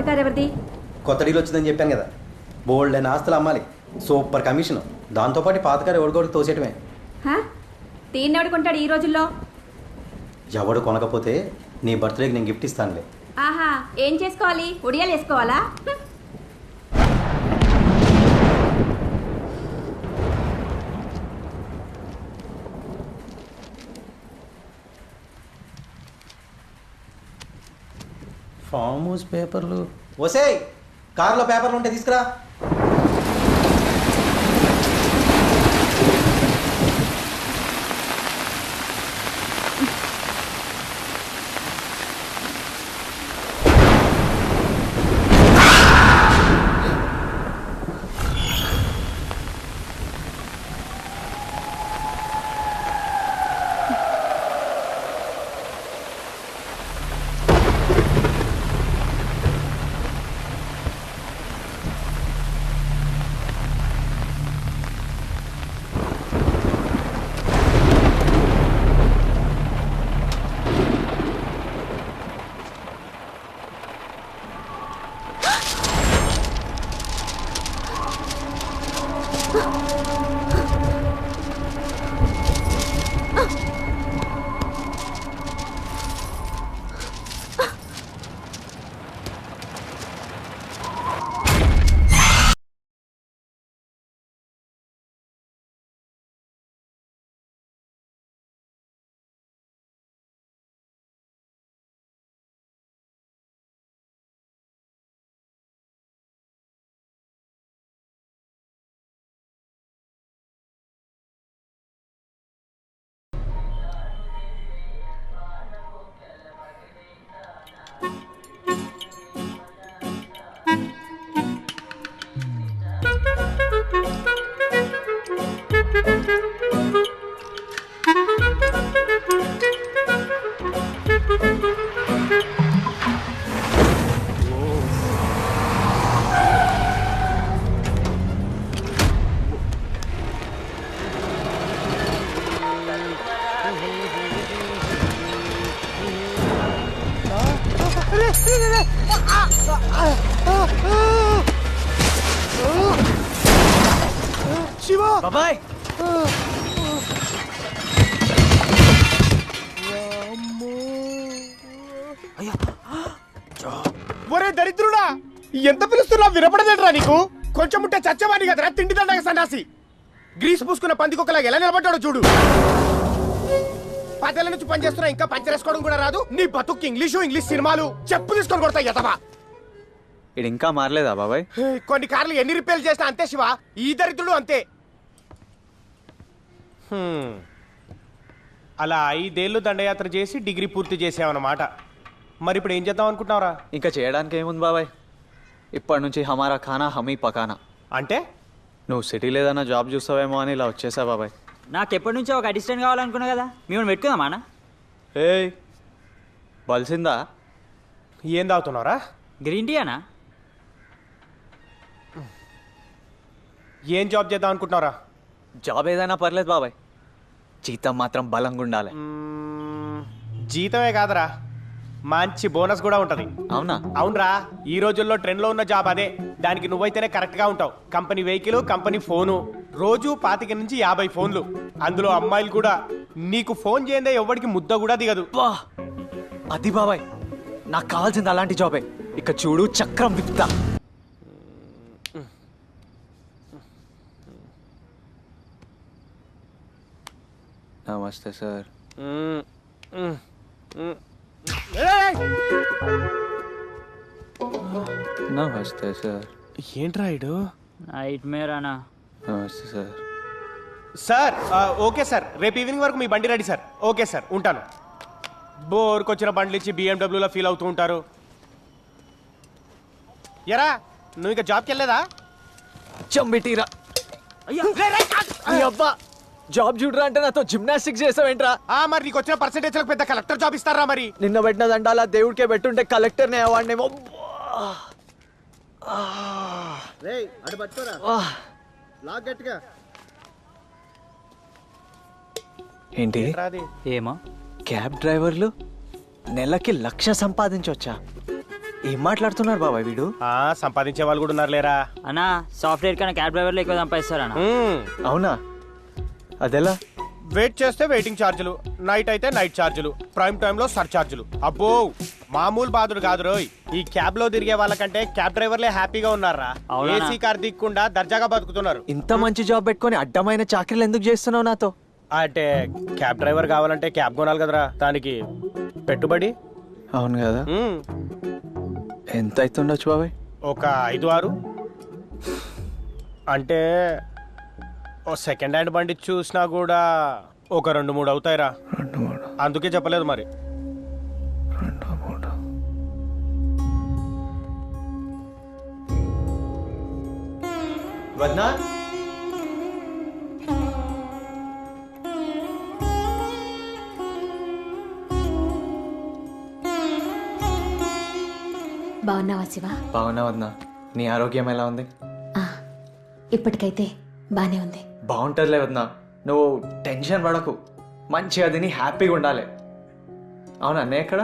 Car ఎవరిది? కొత్త deal వచ్చిందని చెప్పాను కదా, బోల్డ్ అయిన ఆస్తులు అమ్మాలి, సూపర్ కమిషన్, దాంతోపాటు పాత కారు ఎవడికోడికి తోసేయటమే. దీన్ని ఎవడుకుంటాడు ఈ రోజుల్లో? ఎవడు కొనకపోతే నీ బర్త్డేకి నేను గిఫ్ట్ ఇస్తానులే. ఆహా, ఏం చేసుకోవాలి? ఉడియాలు వేసుకోవాలా? ఫామ్ హౌస్ పేపర్లు వసేయ్, కారులో పేపర్లు ఉంటే తీసుకురా. శివా బాబాయ్, ఒరే దరిద్రుడా, ఎంత పిలుస్తున్నా వినపడలేదురా నీకు? కొంచెం ఉంటే చచ్చవాడి కదరా తిండి దండగ సన్నాసి. గ్రీస్ పూసుకున్న పందికొక్కలాగా ఎలా నిలబడ్డాడో చూడు. 10 ఏళ్ల నుంచి పనిచేస్తున్నా, ఇంకా పంచరేసుకోవడం కూడా రాదు. నీ బతుక్కి ఇంగ్లీష్ సినిమాలు చెప్పు తీసుకొని కొడతా ఎతవా. ఇది ఇంకా మారలేదా బాబాయ్? కొన్ని కార్లు ఎన్ని రిపేర్లు చేసినా అంతే శివ, ఈ దరిద్రుడు అంతే. అలా 5 ఏళ్ళు దండయాత్ర చేసి డిగ్రీ పూర్తి చేసావన్నమాట. మరి ఇప్పుడు ఏం చేద్దాం అనుకుంటున్నావురా? ఇంకా చేయడానికి ఏముంది బాబాయ్, ఇప్పటి నుంచి హమారా ఖానా హమీ పకానా. అంటే నువ్వు సిటీలో ఏదైనా జాబ్ చూస్తావేమో అని ఇలా వచ్చేసా బాబాయ్. నాకు ఎప్పటి నుంచో ఒక అసిస్టెంట్ కావాలనుకున్నా కదా, మేము పెట్టుకుందామా అన్న? ఏయ్ బలిసిందా? ఏం తాగుతున్నావురా? గ్రీన్ టీ అనా? ఏం జాబ్ చేద్దాం అనుకుంటున్నావురా? జాబ్ ఏదైనా పర్లేదు బాబాయ్, జీతం మాత్రం బలంగా ఉండాలి. జీతమే కాదురా, మంచి బోనస్ కూడా ఉంటది. అవునా? అవునరా, ఈ రోజుల్లో ట్రెండ్ లో ఉన్న జాబ్ అదే. దానికి నువ్వైతేనే కరెక్ట్ గా ఉంటావు. కంపెనీ వెహికల్, కంపెనీ ఫోను, రోజు 25 నుంచి 50 ఫోన్లు. అందులో అమ్మాయిలు కూడా. నీకు ఫోన్ చేయందే ఎవరికి ముద్ద కూడా దిగదు. అది బాబాయ్, నాకు కావాల్సింది అలాంటి జాబే. ఇక చూడు చక్రం విప్తా. నమస్తే సార్. నమస్తే సార్. ఏంట్రా ఇడు? నైట్ మేర్ అనా? నమస్తే సార్. సార్ ఓకే సార్, రేపు ఈవినింగ్ వరకు మీ బండి రెడీ సార్. ఓకే సార్, ఉంటాను. బోర్కొచ్చిన బండ్లు ఇచ్చి BMW ఫీల్ అవుతూ ఉంటారు. ఎరా, నువ్వు ఇక జాబ్కి వెళ్ళలేదా? చంబిటీరా అబ్బా, జాబ్ చూడరా అంటే నాతో జిమ్నాస్టిక్స్ చేసావేంట్రా? మరి నీకు వచ్చిన పర్సెంటేజ్ పెద్ద కలెక్టర్ జాబ్ ఇస్తారా? మరి నిన్న పెట్టిన దండాలా దేవుడికే పెట్టుంటే కలెక్టర్నే అవార్డేమో. ఏంటి ఏమో క్యాబ్ డ్రైవర్లు నెలకి 1,00,000 సంపాదించవచ్చా? ఏం మాట్లాడుతున్నారు బాబాయ్ వీడు? సంపాదించే వాళ్ళు కూడా ఉన్నారు లేరా. అన్నా సాఫ్ట్వేర్ కన్నా క్యాబ్ డ్రైవర్లు ఎక్కువ సంపాదిస్తారు అన్న. అవునా? అదెలా? వెయిట్ చేస్తే వెయిటింగ్ ఛార్జీలు, నైట్ అయితే నైట్ ఛార్జీలు, ప్రైమ్ టైమ్ లో సర్ ఛార్జీలు. అబ్బో మామూలు బాధుడు కాదు రోయ్. ఈ క్యాబ్ లో తిరిగే వాళ్ళకంటే క్యాబ్ డ్రైవర్లే హ్యాపీగా ఉన్నారా. అవునా? ఏసీ కార్ దిక్కుండా దర్జాగా బతుకుతున్నారు. ఇంత మంచి జాబ్ పెట్టుకొని అడ్డమైన చాకరీలు ఎందుకు చేస్తున్నావు నాతో? అంటే క్యాబ్ డ్రైవర్ కావాలంటే క్యాబ్ కొనాలి కదరా, దానికి పెట్టుబడి. అవును కదా. ఎంత అవుతుండొచ్చు బాబాయ్? ఒక 5-6. అంటే ఓ సెకండ్ హ్యాండ్ బండి చూసినా కూడా ఒక 2-3 అవుతాయిరా. అందుకే చెప్పలేదు మరి. వద్నా బాగున్నావా శివ? బాగున్నా వద్నా. నీ ఆరోగ్యం ఎలా ఉంది? ఆ, ఇప్పటికైతే బానే ఉంది. బాగుంటుందిలే వద్నా, నువ్వు టెన్షన్ పడకు. మంచిగా తిని హ్యాపీగా ఉండాలి. అవునా అన్నయ్య ఎక్కడ?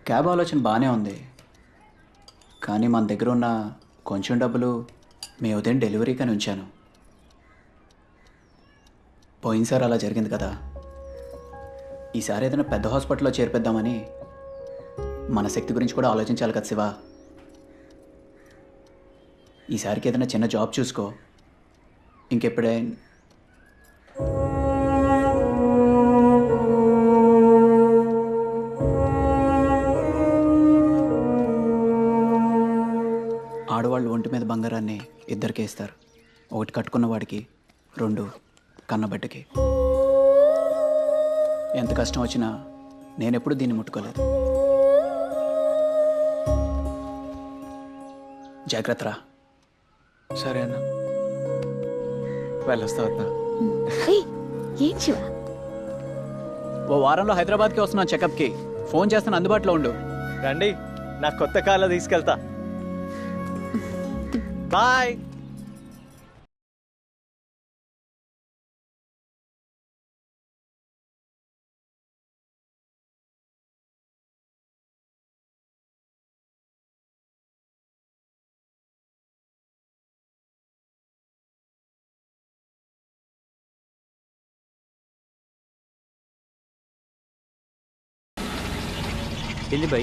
క్యాబ్ ఆలోచన బాగానే ఉంది, కానీ మన దగ్గర ఉన్న కొంచెం డబ్బులు మీ ఉదయం డెలివరీకని ఉంచాను. పోయినసారి అలా జరిగింది కదా, ఈసారి ఏదైనా పెద్ద హాస్పిటల్లో చేర్పిద్దామని. మన శక్తి గురించి కూడా ఆలోచించాలి కదా శివ. ఈసారికి ఏదైనా చిన్న జాబ్ చూసుకో. ఇంకెప్పుడే ఆడవాళ్ళు ఒంటి మీద బంగారాన్ని ఇద్దరికే ఇస్తారు. ఒకటి కట్టుకున్న వాడికి, 2 కన్నబిడ్డకి. ఎంత కష్టం వచ్చినా నేనెప్పుడు దీన్ని ముట్టుకోలేదు. జాగ్రత్తరా. సరే అన్న, వెళ్ళొస్తా వద్దా. ఏయ్, ఏం శివ? ఓ వారంలో హైదరాబాద్కి వస్తున్నాను చెకప్కి. ఫోన్ చేస్తాను, అందుబాటులో ఉండు. రండి, నా కొత్త కార్లో తీసుకెళ్తా. బాయ్. ఏంది బై?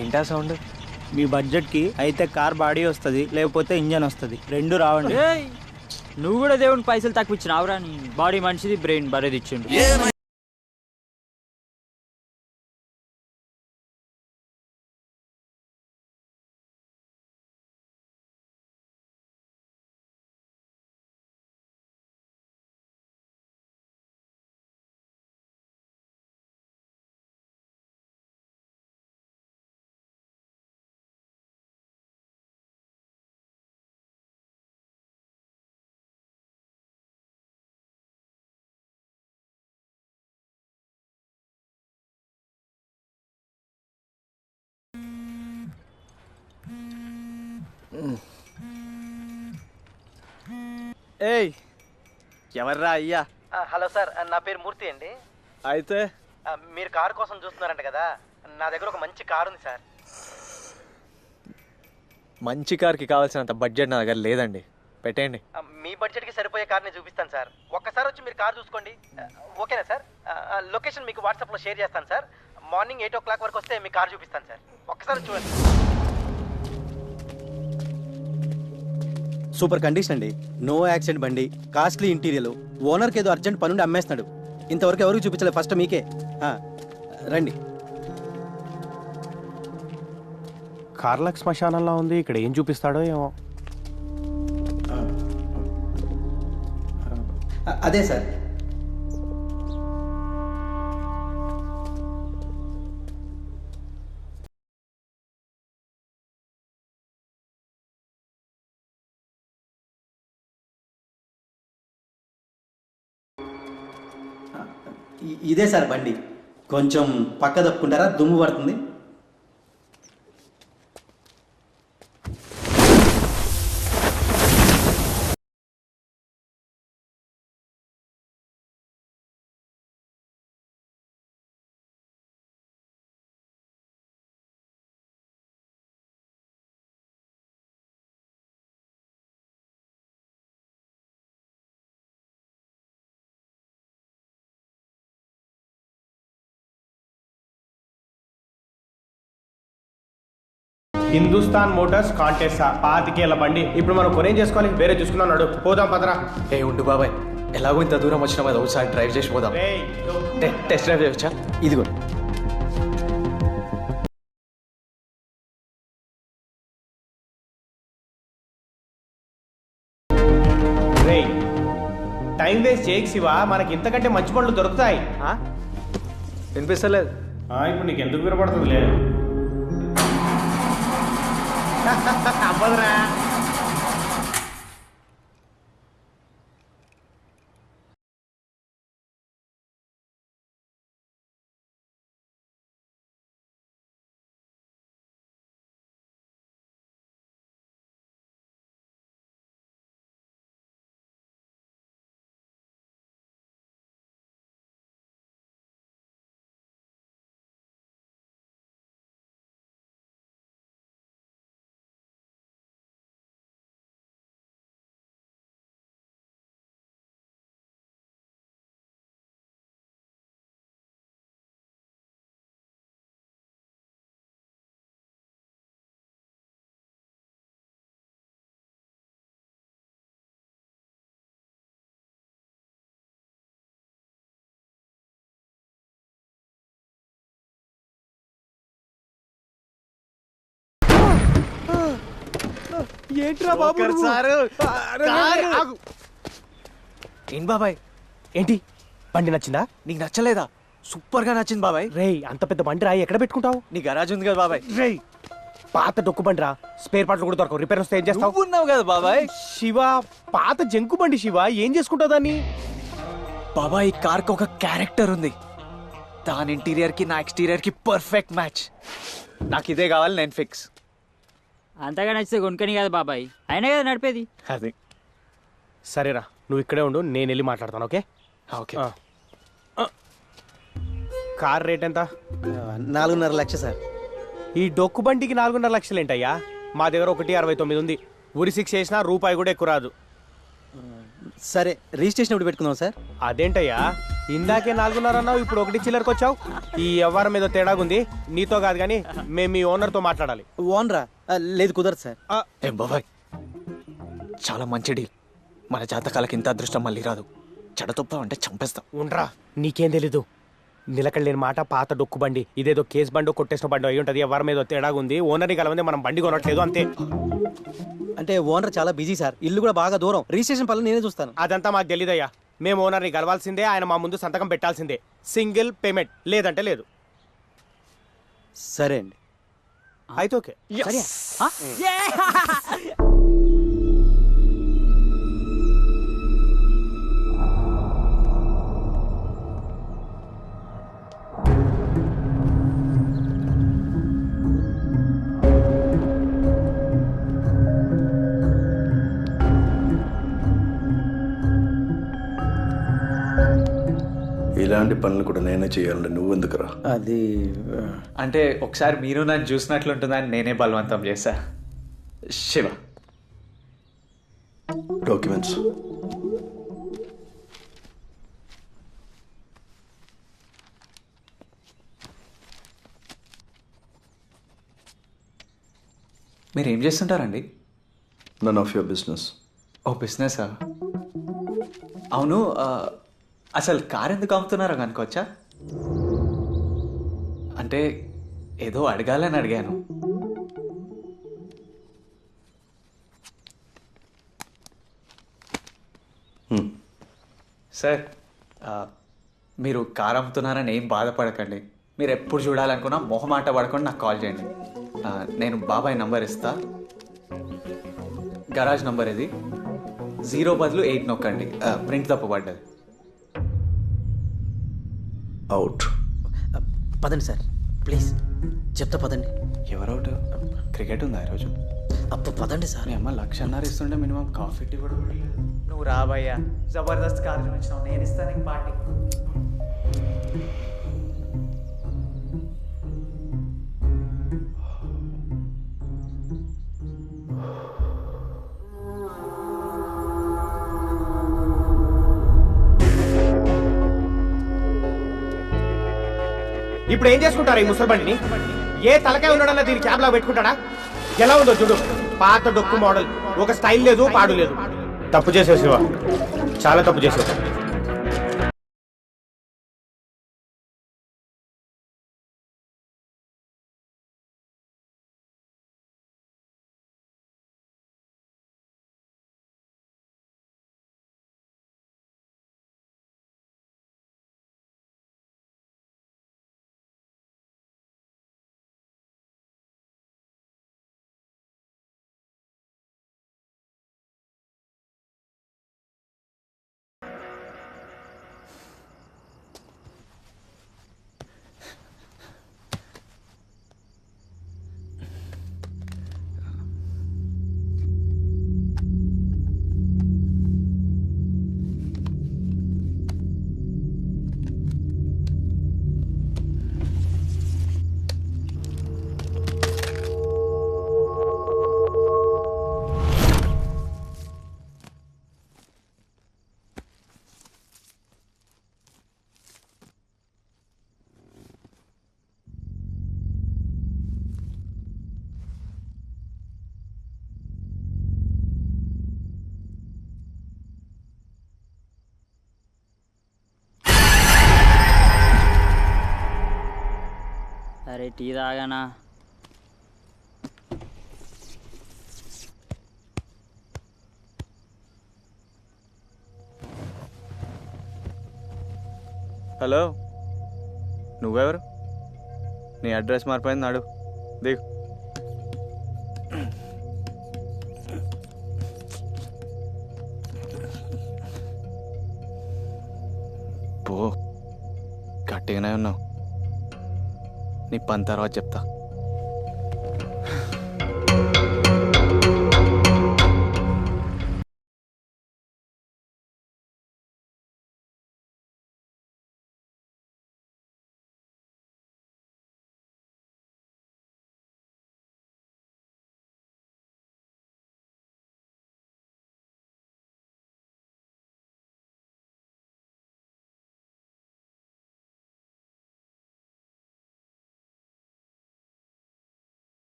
ఏంటా సౌండ్? మీ బడ్జెట్కి అయితే కార్ బాడీ వస్తుంది, లేకపోతే ఇంజన్ వస్తుంది. 2 రావండి. ఏయ్, నువ్వు కూడా దేవునికి పైసలు తక్కువ ఇచ్చినావురా. నీ బాడీ మంచిది, బ్రెయిన్ బరేది ఇచ్చిండు. ఏయ్, ఎవర్రా అయ్యా? హలో సార్, నా పేరు మూర్తి అండి. అయితే మీరు కారు కోసం చూస్తున్నారంట కదా, నా దగ్గర ఒక మంచి కారు ఉంది సార్. మంచి కార్కి కావాల్సినంత బడ్జెట్ నా దగ్గర లేదండి. పెట్టేయండి. మీ బడ్జెట్కి సరిపోయే కార్ని చూపిస్తాను సార్. ఒక్కసారి వచ్చి మీరు కారు చూసుకోండి. ఓకేనా సార్? లొకేషన్ మీకు వాట్సాప్లో షేర్ చేస్తాను సార్. మార్నింగ్ 8 o'clock వరకు వస్తే మీ కారు చూపిస్తాను సార్. ఒక్కసారి చూడండి. సూపర్ కండిషన్ అండి. నో యాక్సిడెంట్ బండి, కాస్ట్లీ ఇంటీరియర్, ఓనర్కి ఏదో అర్జెంట్ పనుండి అమ్మేస్తున్నాడు. ఇంతవరకు ఎవరికి చూపించలేదు, ఫస్ట్ మీకే. రండి. కార్లక్ శ్మశానంలో ఉంది, ఇక్కడ ఏం చూపిస్తాడో ఏమో. అదే సార్. ఇదే సార్ బండి. కొంచెం పక్క తప్పుకుంటారా, దుమ్ము పడుతుంది. హిందుస్థాన్ మోటార్స్ కాంటెస్ట్ 25,000 బండి. ఇప్పుడు మనం కొనేం చేసుకోవాలి, వేరే చూసుకున్నాడు. పోదాం పదరా. ఏ ఉండు బాబాయ్, ఎలాగో ఇంత దూరం వచ్చినా అది ఒకసారి డ్రైవ్ చేసి పోదాం. రేయ్, టెస్ట్ డ్రైవ్ చేయొచ్చా? ఇదిగో. రేయ్, టైం వేస్ట్ చేయకు శివ, మనకి ఇంతకంటే మంచి పనులు దొరుకుతాయి. వినిపిస్తలేదు. ఇప్పుడు నీకు ఎందుకు వినపడుతుంది లేదు అవ్వదురా. ఏంట్రా బాబు ఏంటి బాబాయ్? ఏంటి బండి నచ్చిందా? నీకు నచ్చలేదా? సూపర్ గా నచ్చింది బాబాయ్. రేయ్, అంత పెద్ద బండి రా, ఎక్కడ పెట్టుకుంటావు? నీ గరాజ్ ఉంది కదా బాబాయ్. రేయ్, పాత డొక్కు బండి రా, స్పేర్ పార్ట్లు కూడా దొరకవు, రిపేర్ వస్తే ఏం చేస్తావు? ఉన్నావు కదా బాబాయ్. శివ, పాత జంకు బండి శివ, ఏం చేసుకుంటావు దాన్ని? బాబాయ్, ఈ కార్ కి ఒక క్యారెక్టర్ ఉంది. దాని ఇంటీరియర్ కి నా ఎక్స్టీరియర్ కి పర్ఫెక్ట్ మ్యాచ్. నాకు ఇదే కావాలి, నేను ఫిక్స్. అంతగా నచ్చితే కొనుక్కని కదా బాబాయ్, అయినా కదా నడిపేది. అది సరేరా, నువ్వు ఇక్కడే ఉండు, నేను వెళ్ళి మాట్లాడతాను. Okay okay. కార్ రేట్ ఎంత? 4.5 లక్షలు సార్. ఈ డొక్కు బండికి 4.5 లక్షలు ఏంటయ్యా? మా దగ్గర 1.69 ఉంది. ఉరి 6 చేసినా రూపాయి కూడా ఎక్కువ రాదు. సరే, రిజిస్ట్రేషన్ ఇప్పుడు పెట్టుకుందాం సార్. అదేంటయ్యా, ఇందాకే 4.5 అన్నావు, ఇప్పుడు 1 చిల్లరకు వచ్చావు. ఈ వ్యవహారం మీద తేడాగుంది. నీతో కాదు కానీ మేము మీ ఓనర్తో మాట్లాడాలి. ఓనరా? లేదు, కుదరదు సార్. ఏం బాబాయ్, చాలా మంచి డీల్. మన జాతకాలకి ఇంత అదృష్టం మళ్ళీ రాదు. చెడతొప్పావంటే చంపేస్తాం. ఉండ్రా, నీకేం తెలీదు. నిలకడలేని మాట, పాత డొక్కు బండి. ఇదేదో కేసు బండో కొట్టేసిన బండో అయి ఉంటుంది. ఎవరి మీద తేడాగుంది. ఓనర్ని కలవంది, మనం బండి కొనట్లేదు అంతే. అంటే ఓనర్ చాలా బిజీ సార్, ఇల్లు కూడా బాగా దూరం. రిజిస్ట్రేషన్ పనులు నేనే చూస్తాను. అదంతా మాకు తెలీదయ్యా. మేము ఓనర్ని కలవాల్సిందే, ఆయన మా ముందు సంతకం పెట్టాల్సిందే. సింగిల్ పేమెంట్, లేదంటే లేదు. సరే అండి. అయితే ఓకే. సరే. ఇలాంటి పనులు కూడా నేనే చేయాలంటే నువ్వెందుకురా? అది అంటే ఒకసారి మీరు నన్ను చూసినట్లుంటుందని నేనే బలవంతం చేశా. శివ, డాక్యుమెంట్స్. మీరు ఏం చేస్తుంటారండి? None of your business. ఓ బిజినెసా? అవును, అసలు కార్ ఎందుకు అమ్ముతున్నారో కనుకోవచ్చా? అంటే ఏదో అడగాలని అడిగాను. సార్, మీరు కార్ అమ్ముతున్నారని ఏం బాధపడకండి. మీరు ఎప్పుడు చూడాలనుకున్నా మొహమాట పడకుండా నాకు కాల్ చేయండి. నేను బాబాయ్ నంబర్ ఇస్తా. గరాజ్ నంబర్ ఇది. 0 బదులు 8 నొక్కండి. ప్రింట్ తప్పబడ్డది. అవుట్. పదండి సార్, ప్లీజ్ చెప్తా పదండి. ఎవరౌట్? క్రికెట్ ఉందా ఈరోజు? అప్పుడు పదండి సార్. మీ అమ్మ 1,00,000 ఇస్తుంటే మినిమం కాఫీ టీ కూడా పడలేదు. నువ్వు రాబయ్యా, జబర్దస్త్ కార్ చూపించినావు, నేను ఇస్తాను నీకు పార్టీ. ఇప్పుడు ఏం చేసుకుంటారా ఈ ముసలి బండిని? ఏ తలకాయ ఉన్నాడన్నా దీన్ని క్యాబ్ లా పెట్టుకుంటాడా? ఎలా ఉందో చూడు, పాత డొక్కు మోడల్. ఒక స్టైల్ లేదు, పాడు లేదు. తప్పు చేసావు శివ, చాలా తప్పు చేసావు. అరే టీ తాగానా? హలో, నువ్వెవరు? నీ అడ్రస్ మారిపోయింది, నాడు దిగు. పో, గట్టిగానే ఉన్నావు. నీ పని తర్వాత చెప్తా.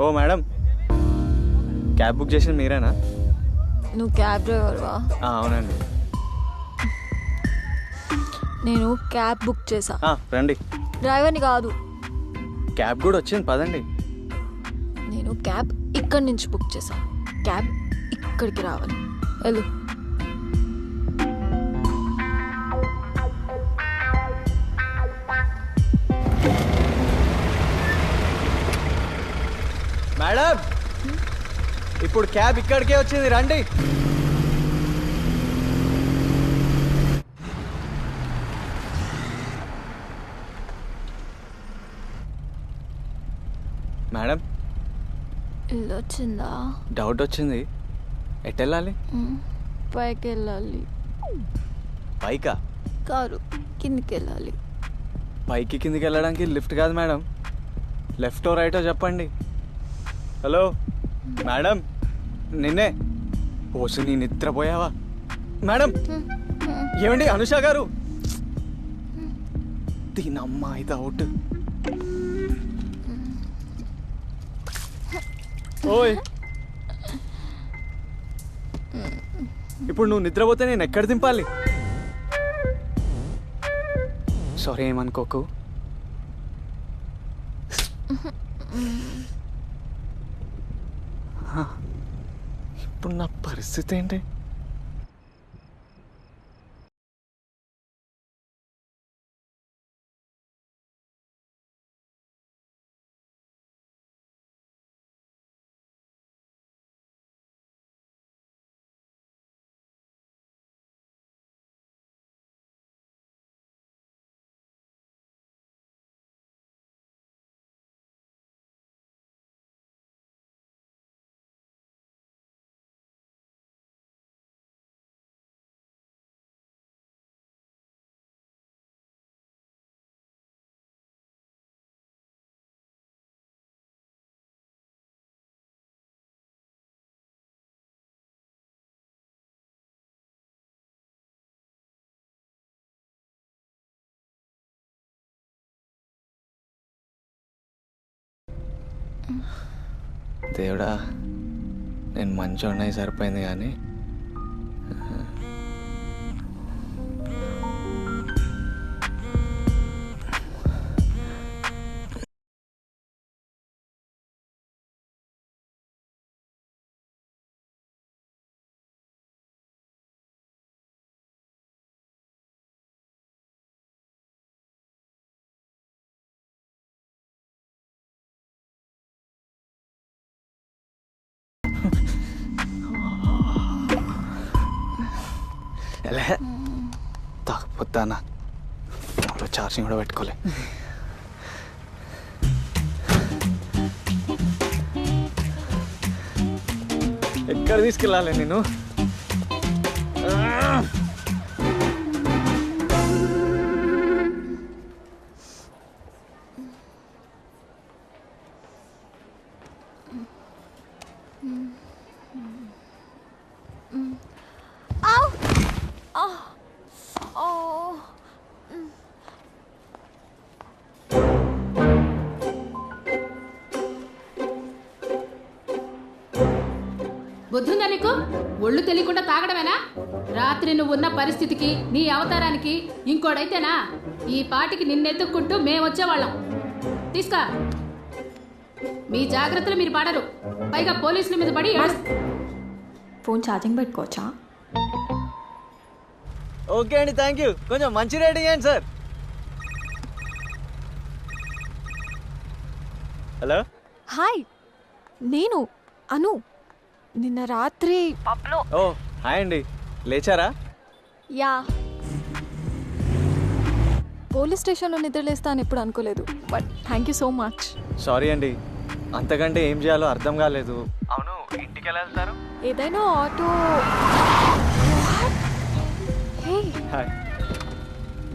ఓ మేడం, క్యాబ్ బుక్ చేసింది మీరేనా? నువ్వు క్యాబ్ డ్రైవర్వా? అవునండి. నేను క్యాబ్ బుక్ చేసా. రండి. డ్రైవర్ని కాదు. క్యాబ్ కూడా వచ్చింది, పదండి. నేను క్యాబ్ ఇక్కడి నుంచి బుక్ చేసా. క్యాబ్ ఇక్కడికి రావాలి. వెళ్ళు. మేడం, ఇప్పుడు క్యాబ్ ఇక్కడికే వచ్చింది, రండి. మేడం, ఇల్లు వచ్చిందా? డౌట్ వచ్చింది, ఎటు వెళ్ళాలి? పైకి వెళ్ళాలి. పైకా? కారు కిందికి వెళ్ళాలి. పైకి కిందికి వెళ్ళడానికి లిఫ్ట్ కాదు మేడం, లెఫ్టో రైటో చెప్పండి. హలో మేడం, నిన్నే. ఓసు నీ నిద్రపోయావా మేడం? ఏమండి అనుష గారు? దీనమ్మా ఇది అవుట్. ఓయ్, ఇప్పుడు నువ్వు నిద్రపోతే నేను ఎక్కడ దింపాలి? సారీ, ఏమనుకోకు. ఇప్పుడు నా పరిస్థితి ఏంటి? దేవుడా, నేను మంచోడినై సరిపోయింది కానీ ఎలా తాకపోతానా? ఫోన్లో ఛార్జింగ్ కూడా పెట్టుకోలే. ఎక్కడ తీసుకెళ్ళాలి నేను? బుద్ధుందా నీకు? ఒళ్ళు తెలియకుండా తాగడమేనా? రాత్రి నువ్వున్న పరిస్థితికి నీ అవతారానికి ఇంకోడైతేనా ఈ పాటికి నిన్నెత్తుక్కుంటూ మేమొచ్చేవాళ్ళం. తీసుకా. మీ జాగ్రత్తలు మీరు పడరు, పైగా పోలీసుల మీద పడి ఫోన్ ఛార్జింగ్ పెట్టుకోవచ్చా? ఓకే అండి, థ్యాంక్ యూ. కొంచెం మంచి రేటింగ్ ఏంటి సార్? హలో, హాయ్, నేను అను. నిన్న రాత్రి పబ్లో. ఓ హాయ్ అండి, లేచారా? యా, పోలీస్ స్టేషన్లో నిద్రలేస్తా అని ఎప్పుడు అనుకోలేదు, but thank you so much. Sorry అండి, అంతకంటే ఏం చేయాలో అర్థం కాలేదు. అవును, ఇంటికి ఎలా వెళ్తారు? ఏదైనా ఆటో. హే, హాయ్.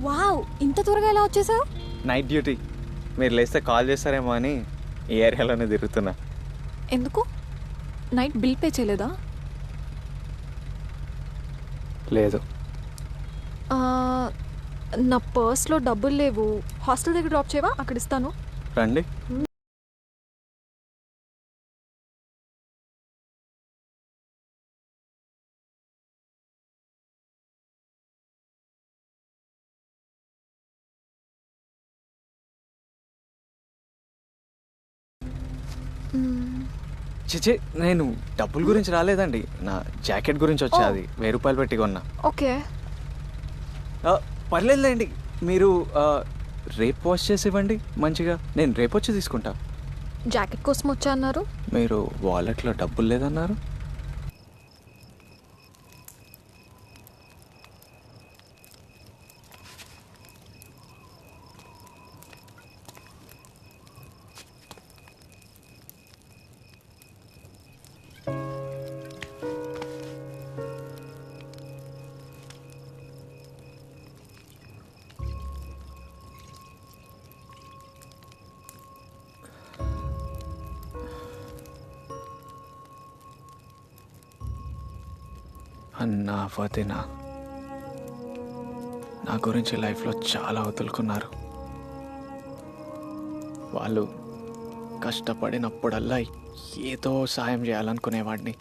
వావ్, ఇంత త్వరగా ఎలా వచ్చేసావు? నైట్ డ్యూటీ, మీరు లేస్తే కాల్ చేస్తారేమో అని ఈ ఏరియాలోనే తిరుగుతున్నా. ఎందుకు? నైట్ బిల్ పే చేయలేదా? లేదు. నా పర్స్లో డబ్బులు లేవు. హాస్టల్ దగ్గర డ్రాప్ చేయవా? అక్కడ ఇస్తాను. రండి. చిచి, నేను డబ్బుల గురించి రాలేదండి, నా జాకెట్ గురించి వచ్చా. అది 1000 రూపాయలు పెట్టి కొన్నా. ఓకే, పర్లేదులేండి. మీరు రేపు వాష్ చేసి ఇవ్వండి మంచిగా, నేను రేపు వచ్చి తీసుకుంటా. జాకెట్ కోసం వచ్చా అన్నారు. మీరు వాలెట్లో డబ్బులు లేదన్నారు. అన్న వదిన నా గురించి లైఫ్లో చాలా వదులుకున్నారు. వాళ్ళు కష్టపడినప్పుడల్లా ఏదో సాయం చేయాలనుకునేవాడిని.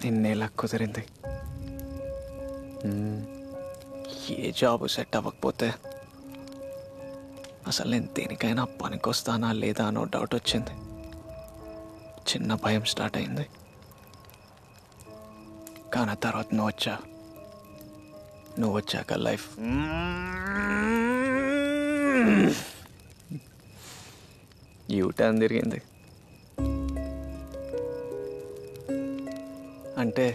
నిన్నేలా కుదిరింది. ఏ జాబ్ సెట్ అవ్వకపోతే అసలు నేను దేనికైనా పనికొస్తానా లేదా అనో డౌట్ వచ్చింది. చిన్న భయం స్టార్ట్ అయింది. కానీ తర్వాత నువ్వు వచ్చాక లైఫ్ యూటర్న్ తిరిగింది. అంటే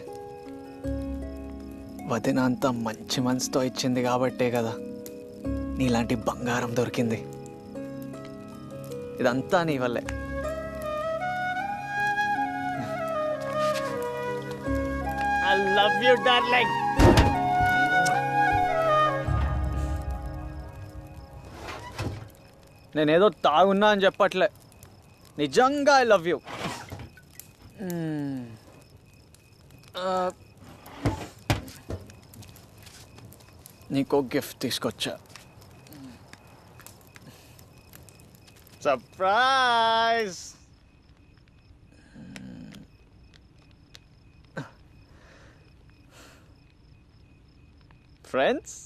వదిన అంత మంచి మనసుతో ఇచ్చింది కాబట్టే కదా నీలాంటి బంగారం దొరికింది. ఇదంతా నీ వల్లే. I love you darling. నేనేదో తాగున్నా అని చెప్పట్లే, నిజంగా ఐ లవ్ యూ. నీకో గిఫ్ట్ తీసుకొచ్చా. సర్ప్రైజ్. ఫ్రెండ్స్,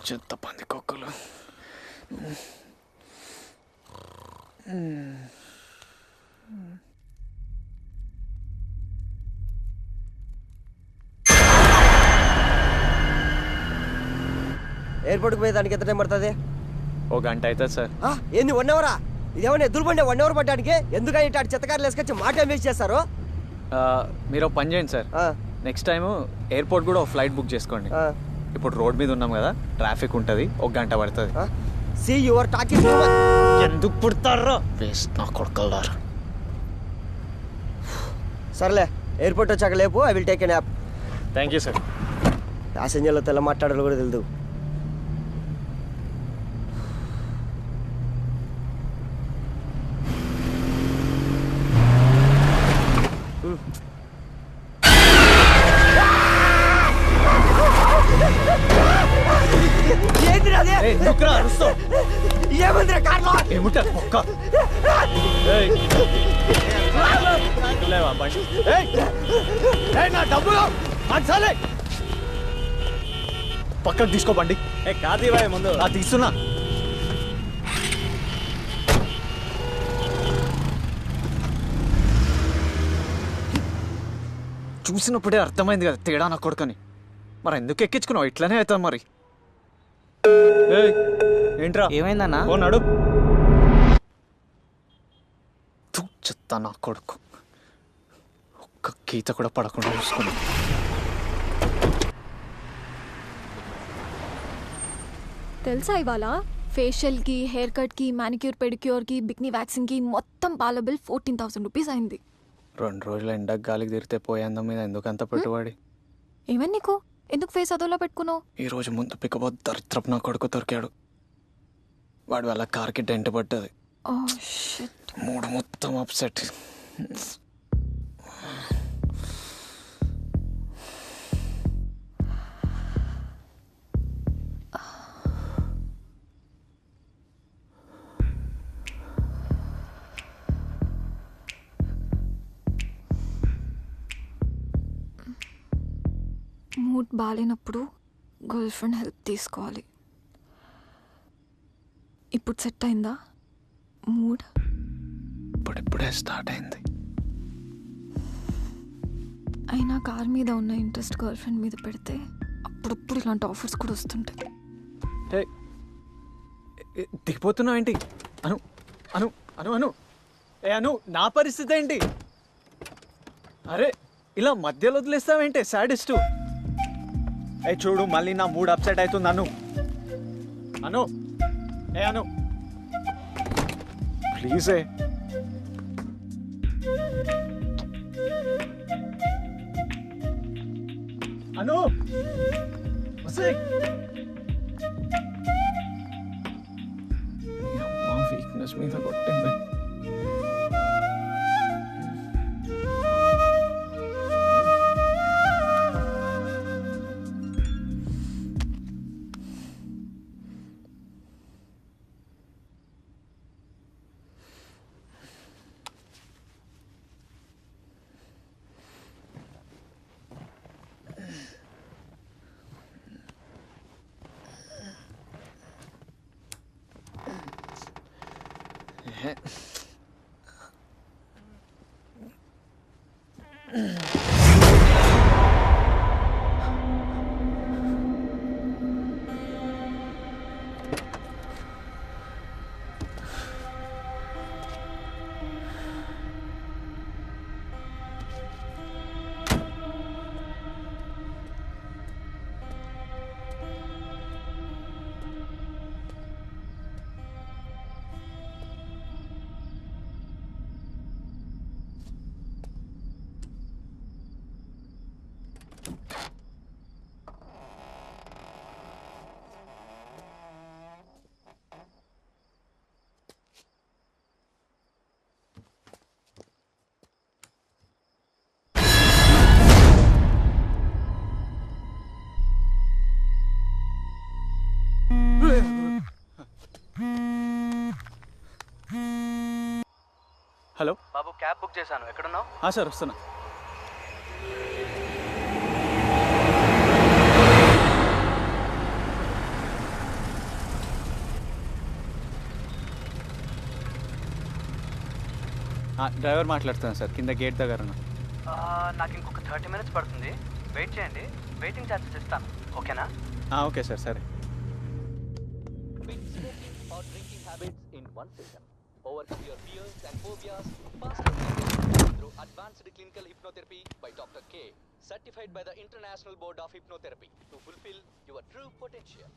చెత్త పందికొక్కలు. ఎయిర్పోర్ట్కి పోయి దానికి ఎంత టైం పడుతుంది? 1 గంట అవుతుంది సార్. ఏంది 1 అవరా? ఇదేమన్నా ఎదురు బండి 1 అవర్ పట్టడానికి? ఎందుకని ఇటు చెత్తకారులు వేసుకొచ్చి మా టైం వేస్ట్ చేస్తారు? మీరు పని చేయండి సార్, నెక్స్ట్ టైం ఎయిర్పోర్ట్ కూడా ఫ్లైట్ బుక్ చేసుకోండి. ఇప్పుడు రోడ్ మీద ఉన్నాం కదా, ట్రాఫిక్ ఉంటుంది, 1 గంట పడుతుంది. See your talking. ఎందుకు పుడతారా వేస్ట్ నా కొడుకులారా. సర్లే, ఎయిర్పోర్ట్ వచ్చాక లేపు. I will take a nap. Thank you sir. ప్యాసింజర్లో తెల్ల మాట్లాడాలి కూడా తెలుదు. ఏమందిరా కార్లో? ఏముంటారు ఒక్క నా డబ్బులు పక్కకు తీసుకోబండి. కాదు ముందు తీస్తున్నా. చూసినప్పుడే అర్థమైంది కదా తేడా నా కొడుకని. మరి ఎందుకు ఎక్కించుకున్నావు? ఇట్లనే అవుతాం మరి. ఏంట్రా ఏమైందన్నా? ఓ నడు. చెత్త నా కొడుకు, ఒక్క గీత కూడా పడకుండా చూసుకున్నా. తెలుసా ఇవాళ ఫేషియల్కి, హెయిర్ కట్కి, మ్యానిక్యూర్, పెడిక్యూర్కి, బిక్నీ వ్యాక్సింగ్కి మొత్తం పాల బిల్ 14,000 రూపీస్ అయింది. 2 రోజులు ఎండకు గాలికి తిరిగితే పోయేందం మీద ఎందుకంత పెట్టుబడి? ఏమని నీకు? ఎందుకు ఫేస్ అదోలా పెట్టుకున్నావు? ఈ రోజు ముందు పికబో దరిద్రపు నా కొడుకు దొరికాడు. వాడి వల్ల కార్కి డెంట్ పట్టది. ఓ షిట్. మూడు మొత్తం అప్సెట్. మూడ్ బాగాలేనప్పుడు గర్ల్ ఫ్రెండ్ హెల్ప్ తీసుకోవాలి. ఇప్పుడు సెట్ అయిందా మూడ్? ఇప్పుడిప్పుడే స్టార్ట్ అయింది. అయినా కార్ మీద ఉన్న ఇంట్రెస్ట్ గర్ల్ ఫ్రెండ్ మీద పెడితే అప్పుడప్పుడు ఇలాంటి ఆఫర్స్ కూడా వస్తుంటాయి. దిగిపోతున్నావు ఏంటి? అను అను అను అను అను నా పరిస్థితి ఏంటి? అరే ఇలా మధ్యలో వదిలేస్తావేంటి సాడిస్టు? చూడు మళ్ళీ నా మూడ్ అప్సెట్ అవుతుంది. అను అను అను ప్లీజ్. అను వీక్నెస్ మీద కొట్టింది. హలో బాబు, క్యాబ్ బుక్ చేశాను. ఎక్కడున్నావు? సార్ వస్తున్నా. డ్రైవర్ మాట్లాడుతున్నాను సార్, కింద గేట్ దగ్గర ఉన్నా. నాకు ఇంకొక 30 minutes పడుతుంది. వెయిట్ చేయండి, వెయిటింగ్ ఛార్జెస్ ఇస్తాను. ఓకేనా? Okay sir. సరే. Overcome your fears and phobias faster through advanced clinical hypnotherapy by Dr. K, certified by the International Board of Hypnotherapy to fulfill your true potential.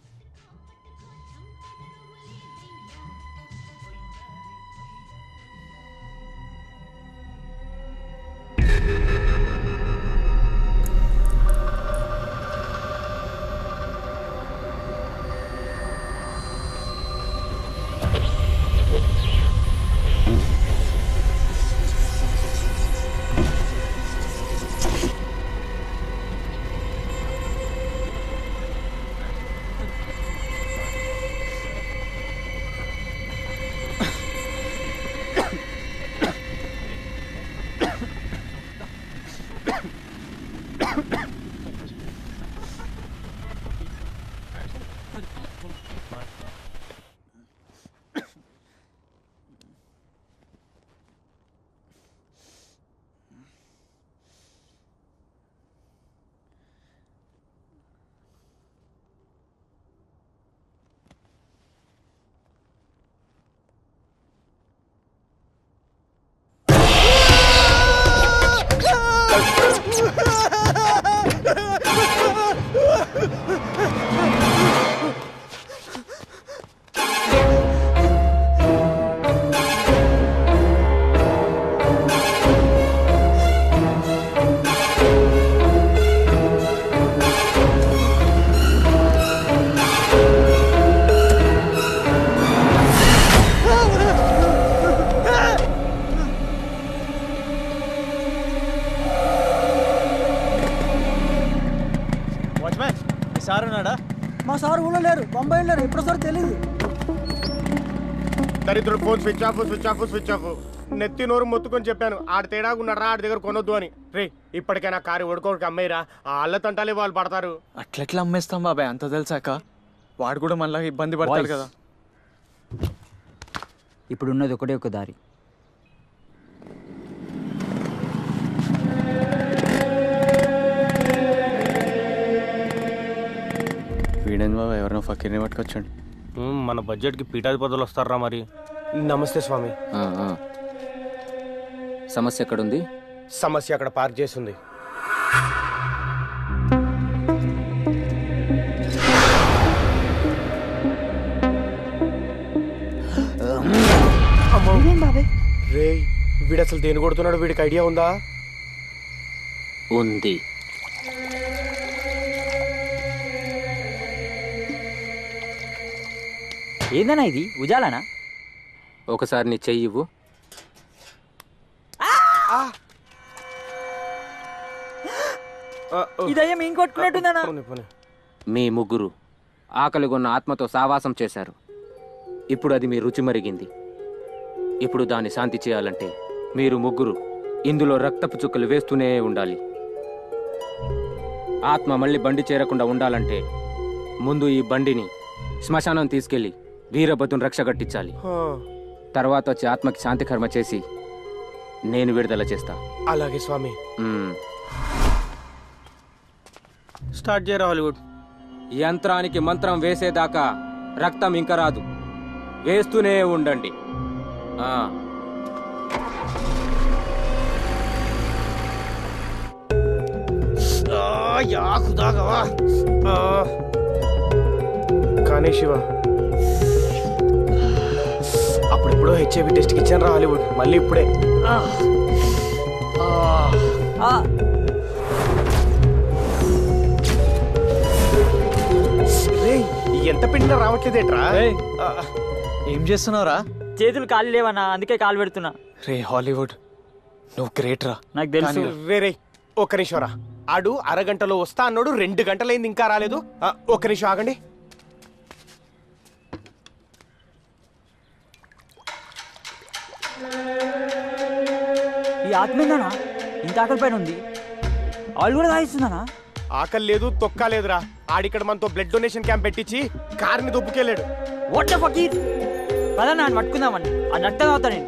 Bombay వెళ్ళారు, ఎప్పుడు వస్తారో తెలియదు. దరిద్రుడు phone switch off switch off switch off. నెత్తి నోరు మొత్తుకొని చెప్పాను ఆడి తేడాగా ఉన్నారా, ఆడి దగ్గర కొనొద్దు అని. రే ఇప్పటికైనా కారు ఒడుకోడికి అమ్మేరా, ఆ అల్లతంటాలే వాళ్ళు పడతారు. అట్లెట్లా అమ్మేస్తాం బాబాయ్, అంత తెలిసాక వాడు కూడా మళ్ళీ ఇబ్బంది పడతాడు కదా. ఇప్పుడు ఉన్నది ఒకటే ఒక దారి. వీడేంది బాబా ఎవరినో ఫకీర్ని పట్టుకొచ్చండి. మన బడ్జెట్కి పీఠాధిపతులు వస్తారా మరి. నమస్తే స్వామి. సమస్య ఎక్కడుంది? సమస్య అక్కడ పార్క్ చేస్తుంది. రే వీడు అసలు దేని కొడుతున్నాడు, వీడికి ఐడియా ఉందా? ఉంది. ఏందన్నా ఇది, ఉజాలనా? ఒకసారి నీ చెయ్యి ఇవ్వు. ఇదయ్యా మేము కొట్టుకున్నట్టుందన్నా. మీ ముగ్గురు ఆకలిగొన్న ఆత్మతో సావాసం చేశారు. ఇప్పుడు అది మీ రుచి మరిగింది. ఇప్పుడు దాన్ని శాంతి చేయాలంటే మీరు ముగ్గురు ఇందులో రక్తపు చుక్కలు వేస్తూనే ఉండాలి. ఆత్మ మళ్ళీ బండి చేరకుండా ఉండాలంటే ముందు ఈ బండిని శ్మశానం తీసుకెళ్లి వీరభద్రుని రక్ష కట్టించాలి. తర్వాత వచ్చి ఆత్మకి శాంతి కర్మ చేసి నేను విడుదల చేస్తా. అలాగే స్వామి. స్టార్ట్ చేయరా హాలీవుడ్. యంత్రానికి మంత్రం వేసేదాకా రక్తం ఇంకా రాదు, వేస్తూనే ఉండండి. కానీ శివ అప్పుడెప్పుడో హెచ్ఐవి టెస్ట్కి ఇచ్చాను రా హాలీవుడ్, మళ్ళీ ఇప్పుడే. ఎంత పిండినా రావట్లేదేట్రా? ఏం చేస్తున్నావురా? చేతులు కాలు లేవన్నా, అందుకే కాలు పెడుతున్నా. రే హాలీవుడ్ నువ్వు గ్రేట్ రా. నాకు తెలుసు. రే ఒక్క నిమిషం రా. ఆడు అరగంటలో వస్తా అన్నాడు, 2 గంటలైంది ఇంకా రాలేదు. ఒక్క నిమిషం ఆగండి. ఈ ఆత్మేందనా ఇంత ఆకలి పైన ఉంది? ఆళ్ళు కూడా తాగిస్తుందనా? ఆకలి లేదు తొక్క లేదురా. ఆడిక్కడ మనతో బ్లడ్ డొనేషన్ క్యాంప్ పెట్టించి కార్ని దొబ్బుకెళ్ళాడు. What the fuck it? పదన్నా పట్టుకుందామని, ఆ రక్తం అవుతా నేను.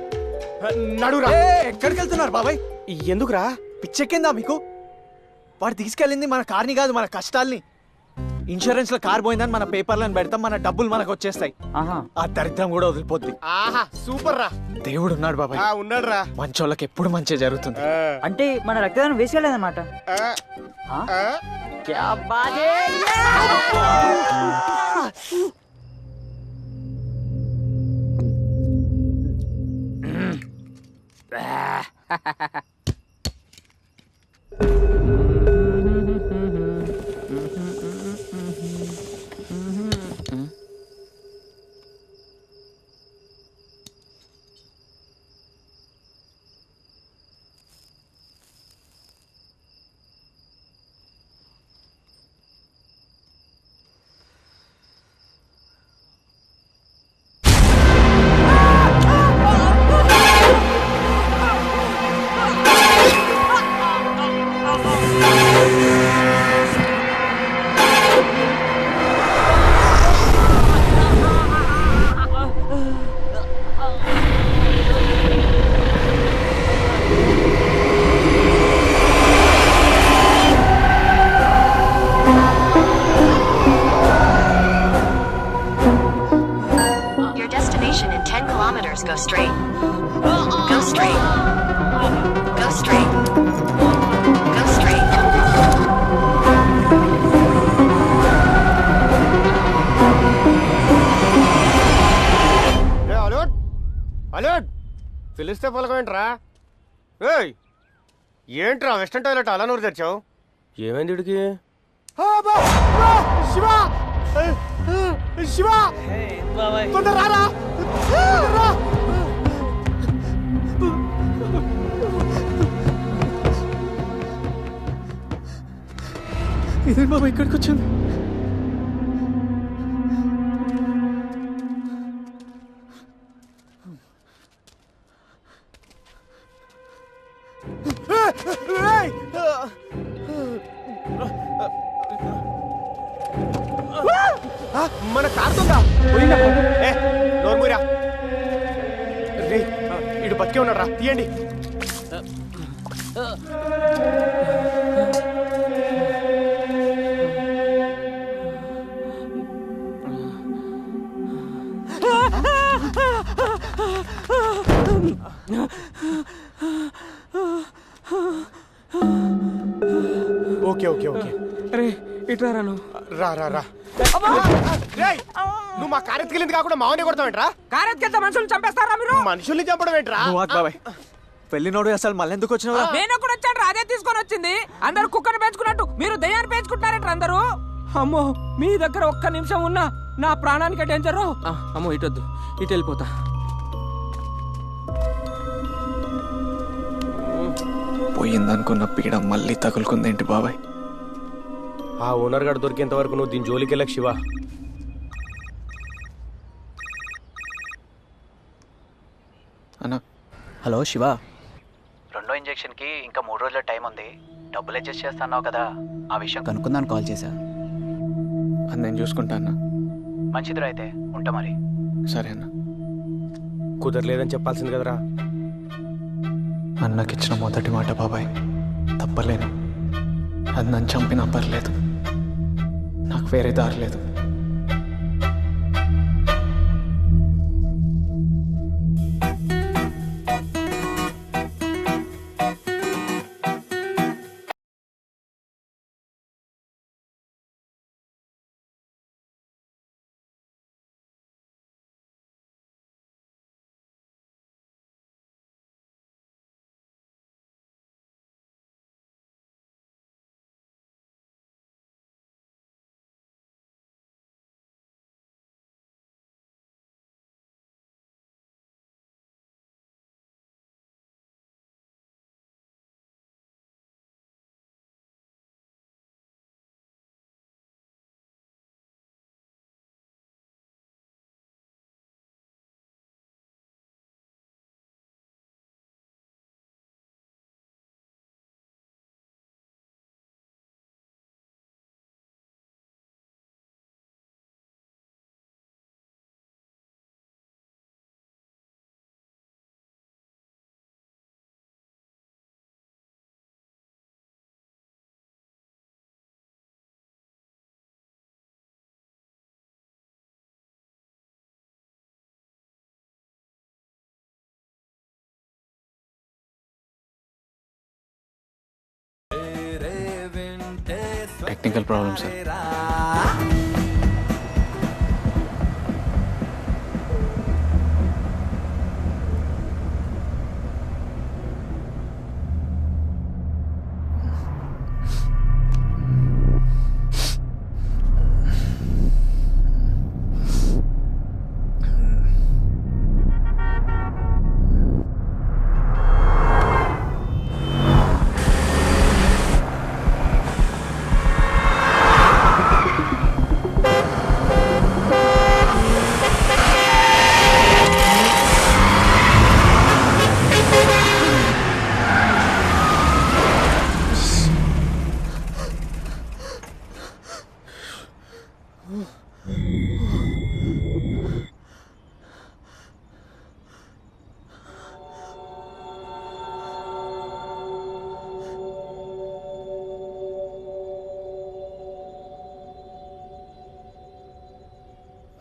నడురా. ఎక్కడికి వెళ్తున్నారు బాబాయ్? ఎందుకురా? పిచ్చెక్కిందా మీకు? వాడు తీసుకెళ్ళింది మన కార్ని కాదు, మన కష్టాల్ని. ఇన్సూరెన్స్ లో కార్ పోయిందని మన పేపర్లను పెడతాం, మన డబ్బులు మనకు వచ్చేస్తాయి. ఆ దరిద్రం కూడా వదిలిపోద్ది. ఆహా సూపర్ రా. దేవుడు ఉన్నాడు బాబాయ్. ఉన్నాడు రా. మంచోళ్ళకి ఎప్పుడు మంచి జరుగుతుంది. అంటే మన రక్తదానం వేసుకెళ్ళదన్నమాట. Go straight. Go straight. Go straight. Go straight. Alert పిలిస్తే పలకమేంట్రా? ఏయ్ ఏంట్రా వెస్టర్న్ టాయిలెట్ అలా నూరు తెచ్చావు? ఏమైంది వీడికి? శివ శివ తొందర రారా. ఇదే బాబా ఇక్కడికి వచ్చింది. బతికే ఉన్నాడు రా, తీయండి. ఓకే ఓకే ఓకే రే ఇట్లా రాను. రా రా రా. రేయ్, నువ్వు మా కారెత్తుకెళ్ళింది కాకుండా మావనే కొడతావేంట్రా? కారెత్తుకెళ్తే మనుషులు చంపేస్తారా మీరు? మనుషుల్ని చంపడం ఏంట్రా? నువ్వు ఆగు బాబాయ్. పెళ్లినోడు అసలు మళ్ళీ ఎందుకు వచ్చినావు? నేను కూడా వచ్చాను, అదే తీసుకొని వచ్చింది. అందరూ కుక్కని పెంచుకున్నట్టు మీరు దయ్యాన్ని పెంచుకుంటారంట అందరూ. అమ్మో, మీ దగ్గర ఒక్క నిమిషం ఉన్నా నా ప్రాణానికి డేంజరు. అమ్మో ఇటొద్దు, ఇటు వెళ్ళిపోతా. పోయిందనుకున్న పీడ మళ్ళీ తగులుకుందేంటి బాబాయ్? ఆ ఓనర్ గారు దొరికేంత వరకు నువ్వు దీని జోలికి వెళ్ళకు శివ. అన్నా. హలో శివ, 2వ ఇంజెక్షన్కి ఇంకా 3 రోజుల టైం ఉంది. డబ్బులు అడ్జస్ట్ చేస్తున్నావు కదా, ఆ విషయం కనుక్కుందాను కాల్ చేశా. అది నేను చూసుకుంటా అన్న. మంచిదిరా, అయితే ఉంటా మరి. సరే అన్న. కుదరలేదని చెప్పాల్సింది కదరా. అన్నకిచ్చిన మొదటి మాట బాబాయ్, తప్పలేను. అది నన్ను చంపినా పర్లేదు, నాకు వేరే దారి లేదు. Technical problem sir.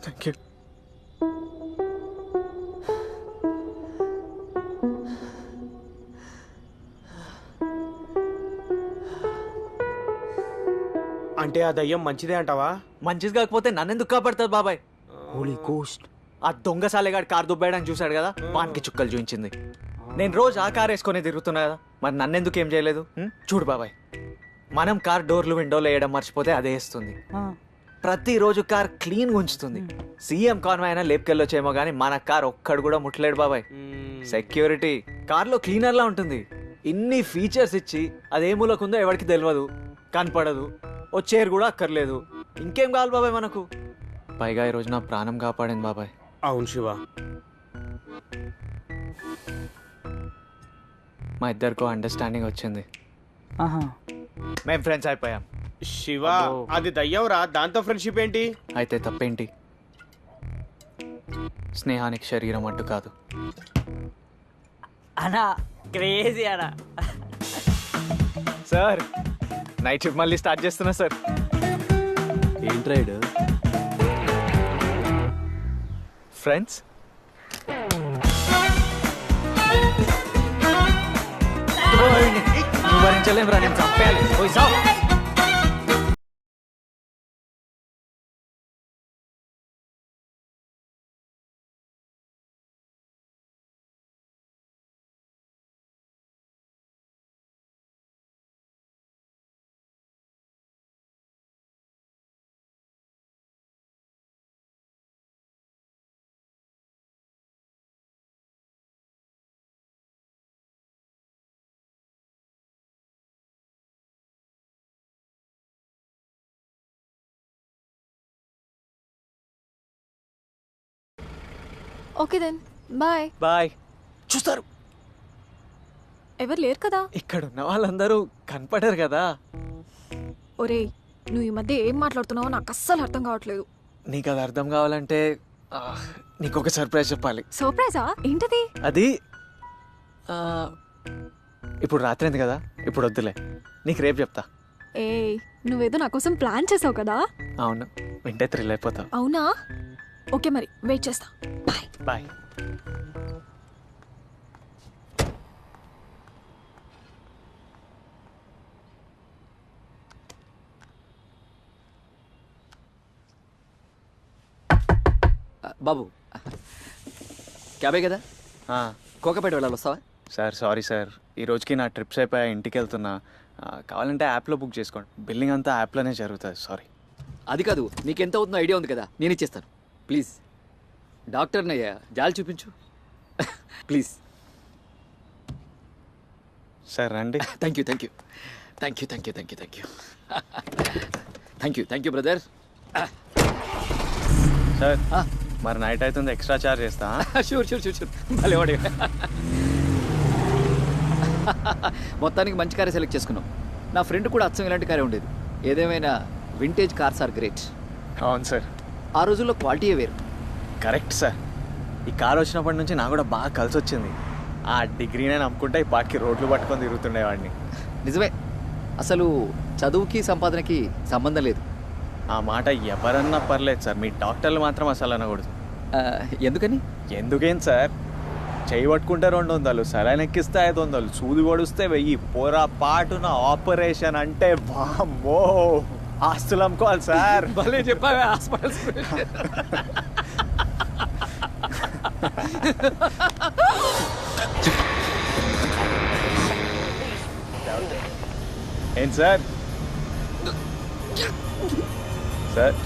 Thank you. అంటే ఆ దయ్యం మంచిదే అంటావా? మంచిది కాకపోతే నన్నెందుకు కాపాడుతుంది బాబాయ్? హోలీ గోస్ట్. ఆ దొంగ సాలేగాడు కారు దుబ్బేయడానికి చూశాడు కదా, వానికి చుక్కలు చూపించింది. నేను రోజు ఆ కార్ వేసుకొని తిరుగుతున్నా కదా, మరి నన్నెందుకు ఏం చేయలేదు? చూడు బాబాయ్, మనం కార్ డోర్లు విండోలు వేయడం మర్చిపోతే అదే వేస్తుంది. ప్రతిరోజు కార్ క్లీన్ ఉంచుతుంది. సీఎం కాన్వాయ్ అయినా లేపుకెళ్ళొచ్చేమో కానీ మన కార్ ఒక్కడు కూడా ముట్టలేడు బాబాయ్. సెక్యూరిటీ కార్లో క్లీనర్లా ఉంటుంది. ఇన్ని ఫీచర్స్ ఇచ్చి అదే మూలకుందో ఎవరికి తెలియదు, కనపడదు, వచ్చేరు కూడా అక్కర్లేదు. ఇంకేం కావాలి బాబాయ్ మనకు? పైగా ఈరోజు నా ప్రాణం కాపాడింది బాబాయ్. అవును శివ. మా ఇద్దరికో అండర్స్టాండింగ్ వచ్చింది, మేము ఫ్రెండ్స్ అయిపోయాం. శివ, అది దయ్యం రా, దాంతో ఫ్రెండ్షిప్ ఏంటి? అయితే తప్పేంటి? స్నేహానికి శరీరం అడ్డు కాదు. అనా క్రేజీ అనా. సార్ నైట్ షిఫ్ట్ మళ్ళీ స్టార్ట్ చేస్తున్నా సార్. ఏంట్రాయిడ్ ఫ్రెండ్స్ నువ్వు భరించలేం రా, నేను చంపేయాలి. పోయి సావు. Okay then bye. బాయ్. చూస్తారు ఎవరు లేరు కదా. ఇక్కడ ఉన్న వాళ్ళందరూ కనపడరు కదా. ఒరేయ్ నువ్వు ఈ మధ్య ఏం మాట్లాడుతున్నావో నాకు అస్సలు అర్థం కావట్లేదు. నీకు అది అర్థం కావాలంటే నీకు ఒక సర్ప్రైజ్ చెప్పాలి. సర్ప్రైజా? ఏంటది? అది ఇప్పుడు రాత్రి అయింది కదా, ఇప్పుడు వద్దులే, నీకు రేపు చెప్తా. ఏ నువ్వేదో నా కోసం ప్లాన్ చేసావు కదా. అవును, వింటే థ్రిల్ అయిపోతావు. అవునా? ఓకే మరి వెయిట్ చేస్తా. బాయ్. బాయ్. బాబు క్యాబే కదా, కోకపేట వెళ్ళాలి, వస్తావా? సార్ సారీ సార్, ఈ రోజుకి నా ట్రిప్స్ అయిపోయా, ఇంటికి వెళ్తున్నా. కావాలంటే యాప్లో బుక్ చేసుకోండి, బిల్లింగ్ అంతా యాప్లోనే జరుగుతుంది. సారీ. అది కాదు, నీకెంత అవుతుందో ఐడియా ఉంది కదా, నేను ఇచ్చేస్తాను. ప్లీజ్ డాక్టర్నయ్యా, జాలి చూపించు ప్లీజ్. సార్ రండి. Thank you thank you thank you thank you thank you thank you thank you thank you brother. Sir మరి నైట్ అవుతుంది, ఎక్స్ట్రా చార్జ్ చేస్తా. Sure sure sure sure. మళ్ళీ వాడి మొత్తానికి మంచి కారే సెలెక్ట్ చేసుకున్నాం. నా ఫ్రెండ్ కూడా అచ్చం ఇలాంటి కారే ఉండేది. ఏదేమైనా వింటేజ్ కార్స్ ఆర్ గ్రేట్. అవును సార్, ఆ రోజుల్లో క్వాలిటీయే వేరు. Correct sir. ఈ కార్ వచ్చినప్పటి నుంచి నాకు కూడా బాగా కలిసి వచ్చింది. ఆ డిగ్రీనే నమ్ముకుంటే ఈ పాటికి రోడ్లు పట్టుకొని తిరుగుతుండేవాడిని. నిజమే, అసలు చదువుకి సంపాదనకి సంబంధం లేదు. ఆ మాట ఎవరన్నా పర్లేదు సార్, మీ డాక్టర్లు మాత్రం అసలు అనకూడదు. ఎందుకని? ఎందుకేం సార్, చేయి పట్టుకుంటే 200, సలైన్ ఎక్కిస్తే 500, సూది పొడిస్తే 1000, పోరా పాటున ఆపరేషన్ అంటే వామ్మో ఆస్తులు అమ్ముకోవాలి సార్. భలే చెప్పావే హాస్పిటల్స్. ఏంటి సార్? సార్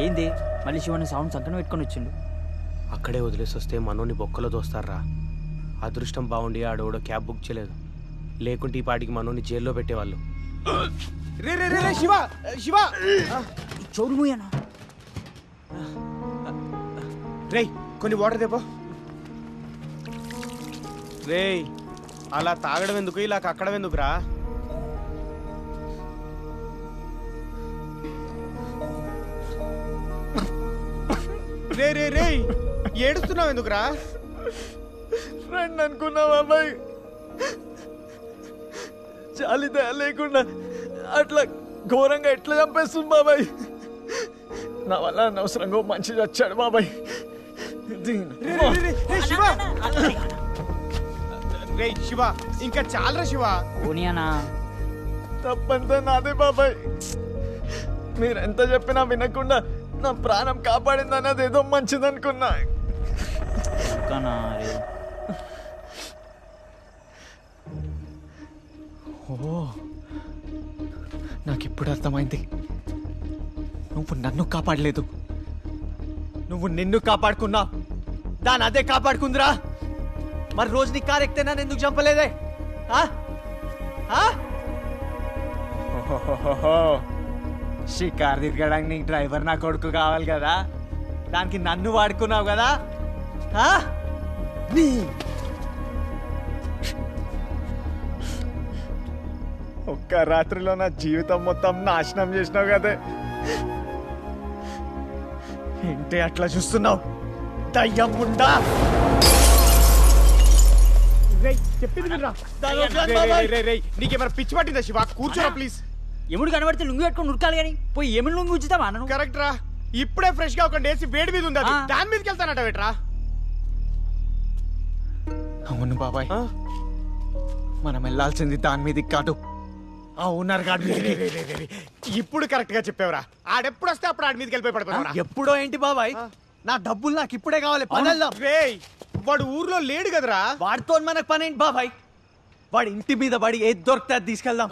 ఏంది మళ్ళీ శివని సౌండ్ సంకన పెట్టుకొని వచ్చిండు. అక్కడే వదిలేసి వస్తే మనోని బొక్కలో దోస్తారా. అదృష్టం బాగుండి ఆడోడో క్యాబ్ బుక్ చేయలేదు, లేకుంటే ఈ పాటికి మనోని జైల్లో పెట్టేవాళ్ళు. రే రే రే శివ శివ చోరు మూయనా. రేయ్ కొన్ని వాటర్ దేపో. రేయ్ అలా తాగడం ఎందుకు, ఇలా కక్కడం ఎందుకురా? రే రే రే ఏడుస్తున్నావు ఎందుకురా? ఫ్రెండ్ అనుకున్నా బాబాయ్, చాలిదా లేకుండా అట్లా ఘోరంగా ఎట్లా చంపేస్తుంది బాబాయ్. నా వల్ల అనవసరంగా మంచి చచ్చాడు బాబాయ్. శివ రే శివ ఇంకా చాలరా శివ. పోనీయనా. తప్పంతా నాదే బాబాయ్. మీరు ఎంత చెప్పినా వినకుండా నా ప్రాణం కాపాడిందని అదేదో మంచిదనుకున్నా. ఓ నాకిప్పుడు అర్థమైంది. నువ్వు నన్ను కాపాడలేదు, నువ్వు నిన్ను కాపాడుకున్నా. దాని అదే కాపాడుకుందిరా. మరి రోజు నీ కారు ఎక్కితే నన్ను ఎందుకు చంపలేదే? షికారు తిరగడానికి నీకు డ్రైవర్ నా కొడుకు కావాలి కదా, దానికి నన్ను వాడుకున్నావు కదా. నీ ఒక్క రాత్రిలో నా జీవితం మొత్తం నాశనం చేసినావు కదే. ఏంటి అట్లా చూస్తున్నావు దయ్యం ఉండా? నీకేమైనా పిచ్చి పట్టిందా శివ? కూర్చోరా ప్లీజ్. ఎముడు కనబడితే లుంగి పెట్టుకొని ఉరకాలి కానీ పోయి ఎముడు లుంగి ఉంచుతావా? నన్ను కరెక్ట్ రా. ఇప్పుడే ఫ్రెష్ గా ఒక డేసి వేడి మీద ఉంది, అది దాని మీదకి వెళ్తానట వేట్రా. అవును బాబాయ్, మనం వెళ్ళాల్సింది దాని మీదకి కాదు, ఆ ఓనర్ గాడి మీదకి. ఇప్పుడు కరెక్ట్ గా చెప్పావురా. ఆడెప్పుడు వస్తే అప్పుడు ఆడి మీదకి వెళ్ళిపోయి పడిపోతావురా. ఎప్పుడో ఏంటి బాబాయ్, నా డబ్బులు నాకు ఇప్పుడే కావాలి. వాడు ఊర్లో లేడు కదరా. వాడితో మనకు పని ఏంటి బాబాయ్? వాడి ఇంటి మీద పడి ఏది దొరికితే అది తీసుకెళ్దాం.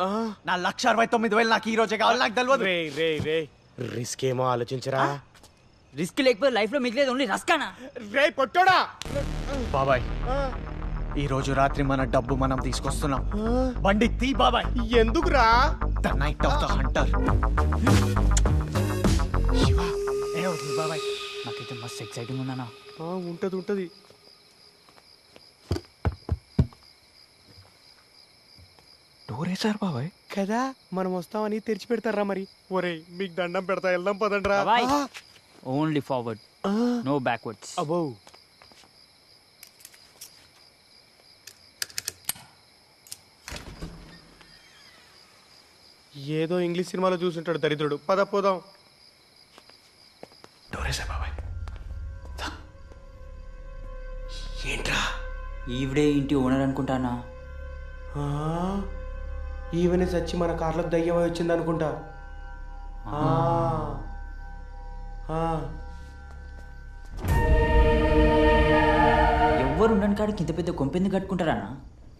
నా 1,69,000 నాకు ఈ రోజే కావాలి, నాకు తెలియదు. రిస్క్ ఏమో ఆలోచించరా. రిస్క్ లేకపోతే లైఫ్ లో మిగిలేదు ఓన్లీ రస్కానా. రే పొట్టోడా. బాబాయ్ ఈ రోజు రాత్రి మన డబ్బు మనం తీసుకొస్తున్నాం. బండి తీ బాబాయ్. ఎందుకురా? The knight of the Hunter. బాబాయ్ నాకైతే మస్తు ఎక్సైటింగ్ ఉన్నానా. ఉంటది ఉంటది. డోర్ వేసారు బాబాయ్ కదా, మనం వస్తామని తెరిచి పెడతారా మరి. ఒరే మీకు దండం పెడతా, వెళ్దాం పదండ్రా. Only forward, no backwards. అబ్బో ఏదో ఇంగ్లీష్ సినిమాలో చూసుంటాడు దరిద్రుడు. పద పోదాం. డోరేసా బాబాయ్. ఏంట్రా ఈవిడే ఇంటి ఓనర్ అనుకుంటానా. ఈవెనే చచ్చి మన కార్లకు దయ్యమై వచ్చింది అనుకుంటా. ఎవ్వరు ఉండని కాడికి ఇంత పెద్ద కొంపెందుకు కట్టుకుంటారన్నా?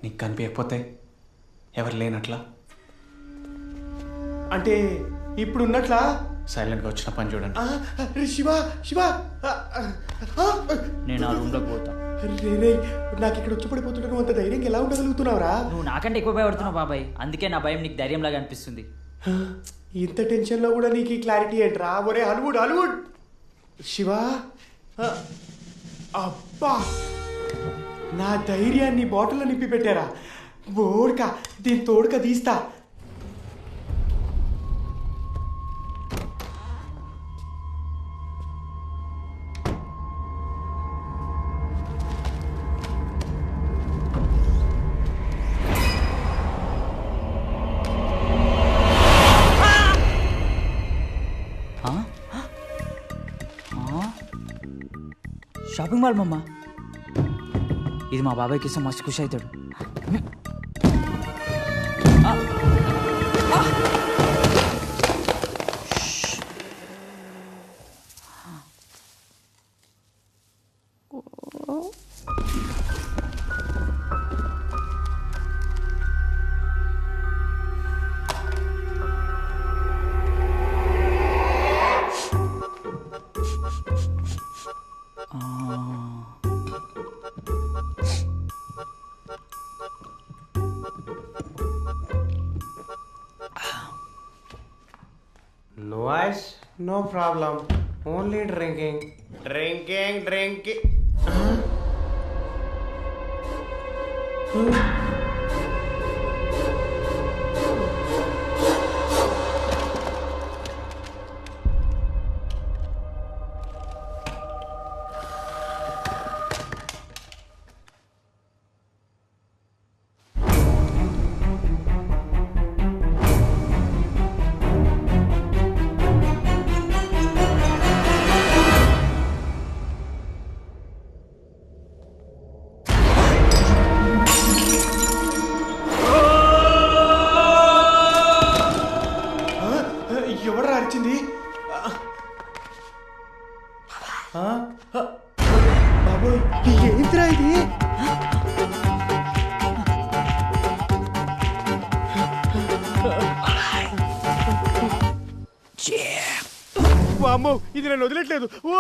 నీకు కనిపించకపోతే ఎవరు లేనట్లా? అంటే ఇప్పుడు ఉన్నట్లా? సైలెంట్గా వచ్చిన పని చూడండి. శివ శివ నేను ఆ రూమ్లోకి పోతా. రే నాకు ఇక్కడ వచ్చి పడిపోతుంటే నువ్వు అంత ధైర్యంగా ఎలా ఉండగలుగుతున్నావురా? నువ్వు నాకంటే ఎక్కువ భయపడుతున్నావు బాబాయ్, అందుకే నా భయం నీకు ధైర్యం లాగా అనిపిస్తుంది. ఇంత టెన్షన్ లో కూడా నీకు క్లారిటీ ఏంట్రా? ఒరే హాలీవుడ్ హాలీవుడ్. శివ అబ్బా, నా ధైర్యాన్ని బాటిల్లో నింపి పెట్టారా? ఓడక దీని తోడుక తీస్తా. షాపింగ్ మాల్ మమ్మ, ఇది మా బాబాయ్కి ఇస్తే మస్తు ఖుషి అవుతాడు. Noise no problem, only drinking drinking drinking. ఎవరు అరిచింది? బాబోయ్, ఏంద్రా ఇది? వామ్మో, ఇది నన్ను వదిలేట్లేదు. ఓ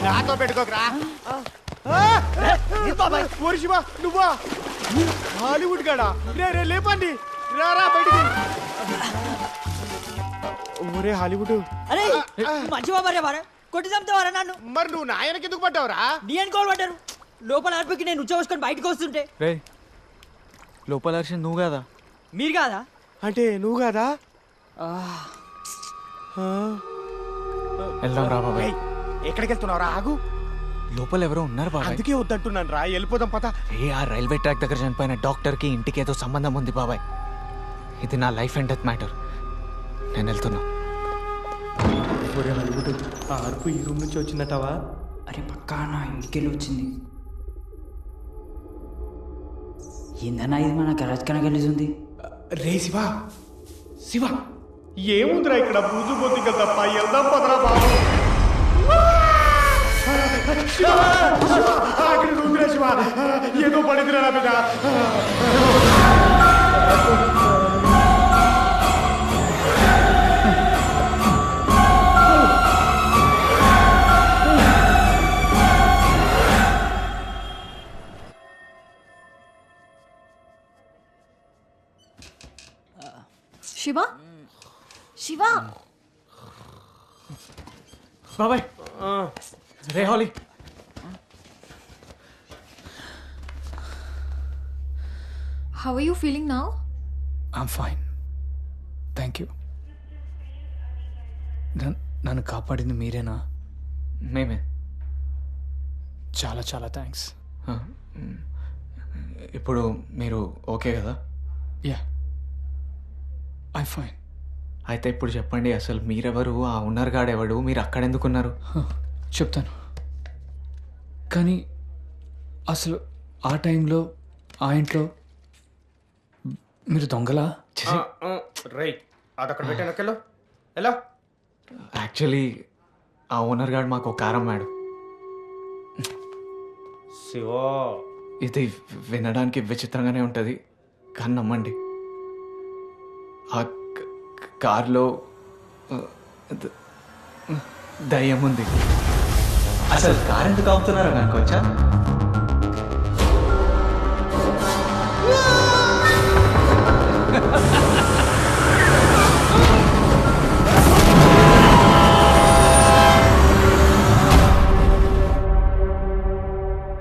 నాతో పెట్టుకోకరా. ఓరి శివ, నువ్వా? హాలీవుడ్ గాడా? రే లేపండి, రారా బయటికి. ఒరే హాలీవుడ్, అరే మంచివా మరి కొట్టి చంపుతావారా నన్ను? మరి నువ్వు నాయనకి ఎందుకు పడ్డావురా? నీ అనుకోవాలి పడ్డారు. లోపల అర్పుకి నేను ఉచ్చబోసుకొని బయటకు వస్తుంటే రే లోపల అరిచింది నువ్వు కాదా? మీరు కాదా? అంటే నువ్వు కాదా? వెళ్దాం రా బాబాయ్. ఎక్కడికి వెళ్తున్నావురా? ఆగు, లోపల ఎవరో ఉన్నారు బాబాయ్. అందుకే వద్దంటున్నాను రా, వెళ్ళిపోదాం పద. ఆ రైల్వే ట్రాక్ దగ్గర చనిపోయిన డాక్టర్కి ఇంటికి ఏదో సంబంధం ఉంది బాబాయ్. ఇది నా లైఫ్ అండ్ డెత్ మ్యాటర్. నేను వెళ్తున్నా. ఆ అరుపు ఈ రూమ్ నుంచి వచ్చిందటవా? అరే పక్కా నా ఇంటికెళ్ళి వచ్చింది. ఏందన్నా ఇది మన గరాజ్ కన్నా గెలుస్తుంది. రే శివ, శివ ఏముందిరా ఇక్కడ? బూజు బొద్దిగా తప్ప. వెళ్దాం పదరా బాబు. శివ, ఏదో పడిందిరా నా మీద. శివ శివ బాబాయ్. రే హాలీ, how are you feeling now? I'm fine, thank you. నన్ను కాపాడింది మీరేనా? మేమే. చాలా చాలా థ్యాంక్స్. ఇప్పుడు మీరు ఓకే కదా? Yeah, I fine. అయితే ఇప్పుడు చెప్పండి, అసలు మీరెవరు? ఆ ఉన్నారు గాడెవడు? మీరు అక్కడ ఎందుకున్నారు? చెప్తాను, కానీ అసలు ఆ టైంలో ఆ ఇంట్లో మీరు దొంగలా? రైట్, అదొక్కడ పెట్టాను. ఎలా? యాక్చువల్లీ ఆ ఓనర్ గాడు మాకు కారం అమ్మాడు. శివో, ఇది వినడానికి విచిత్రంగానే ఉంటుంది, కానీ నమ్మండి, ఆ కార్లో దయ్యం ఉంది. అసలు కార్ ఎందుకు ఆపుతున్నారో అనుకోవచ్చా?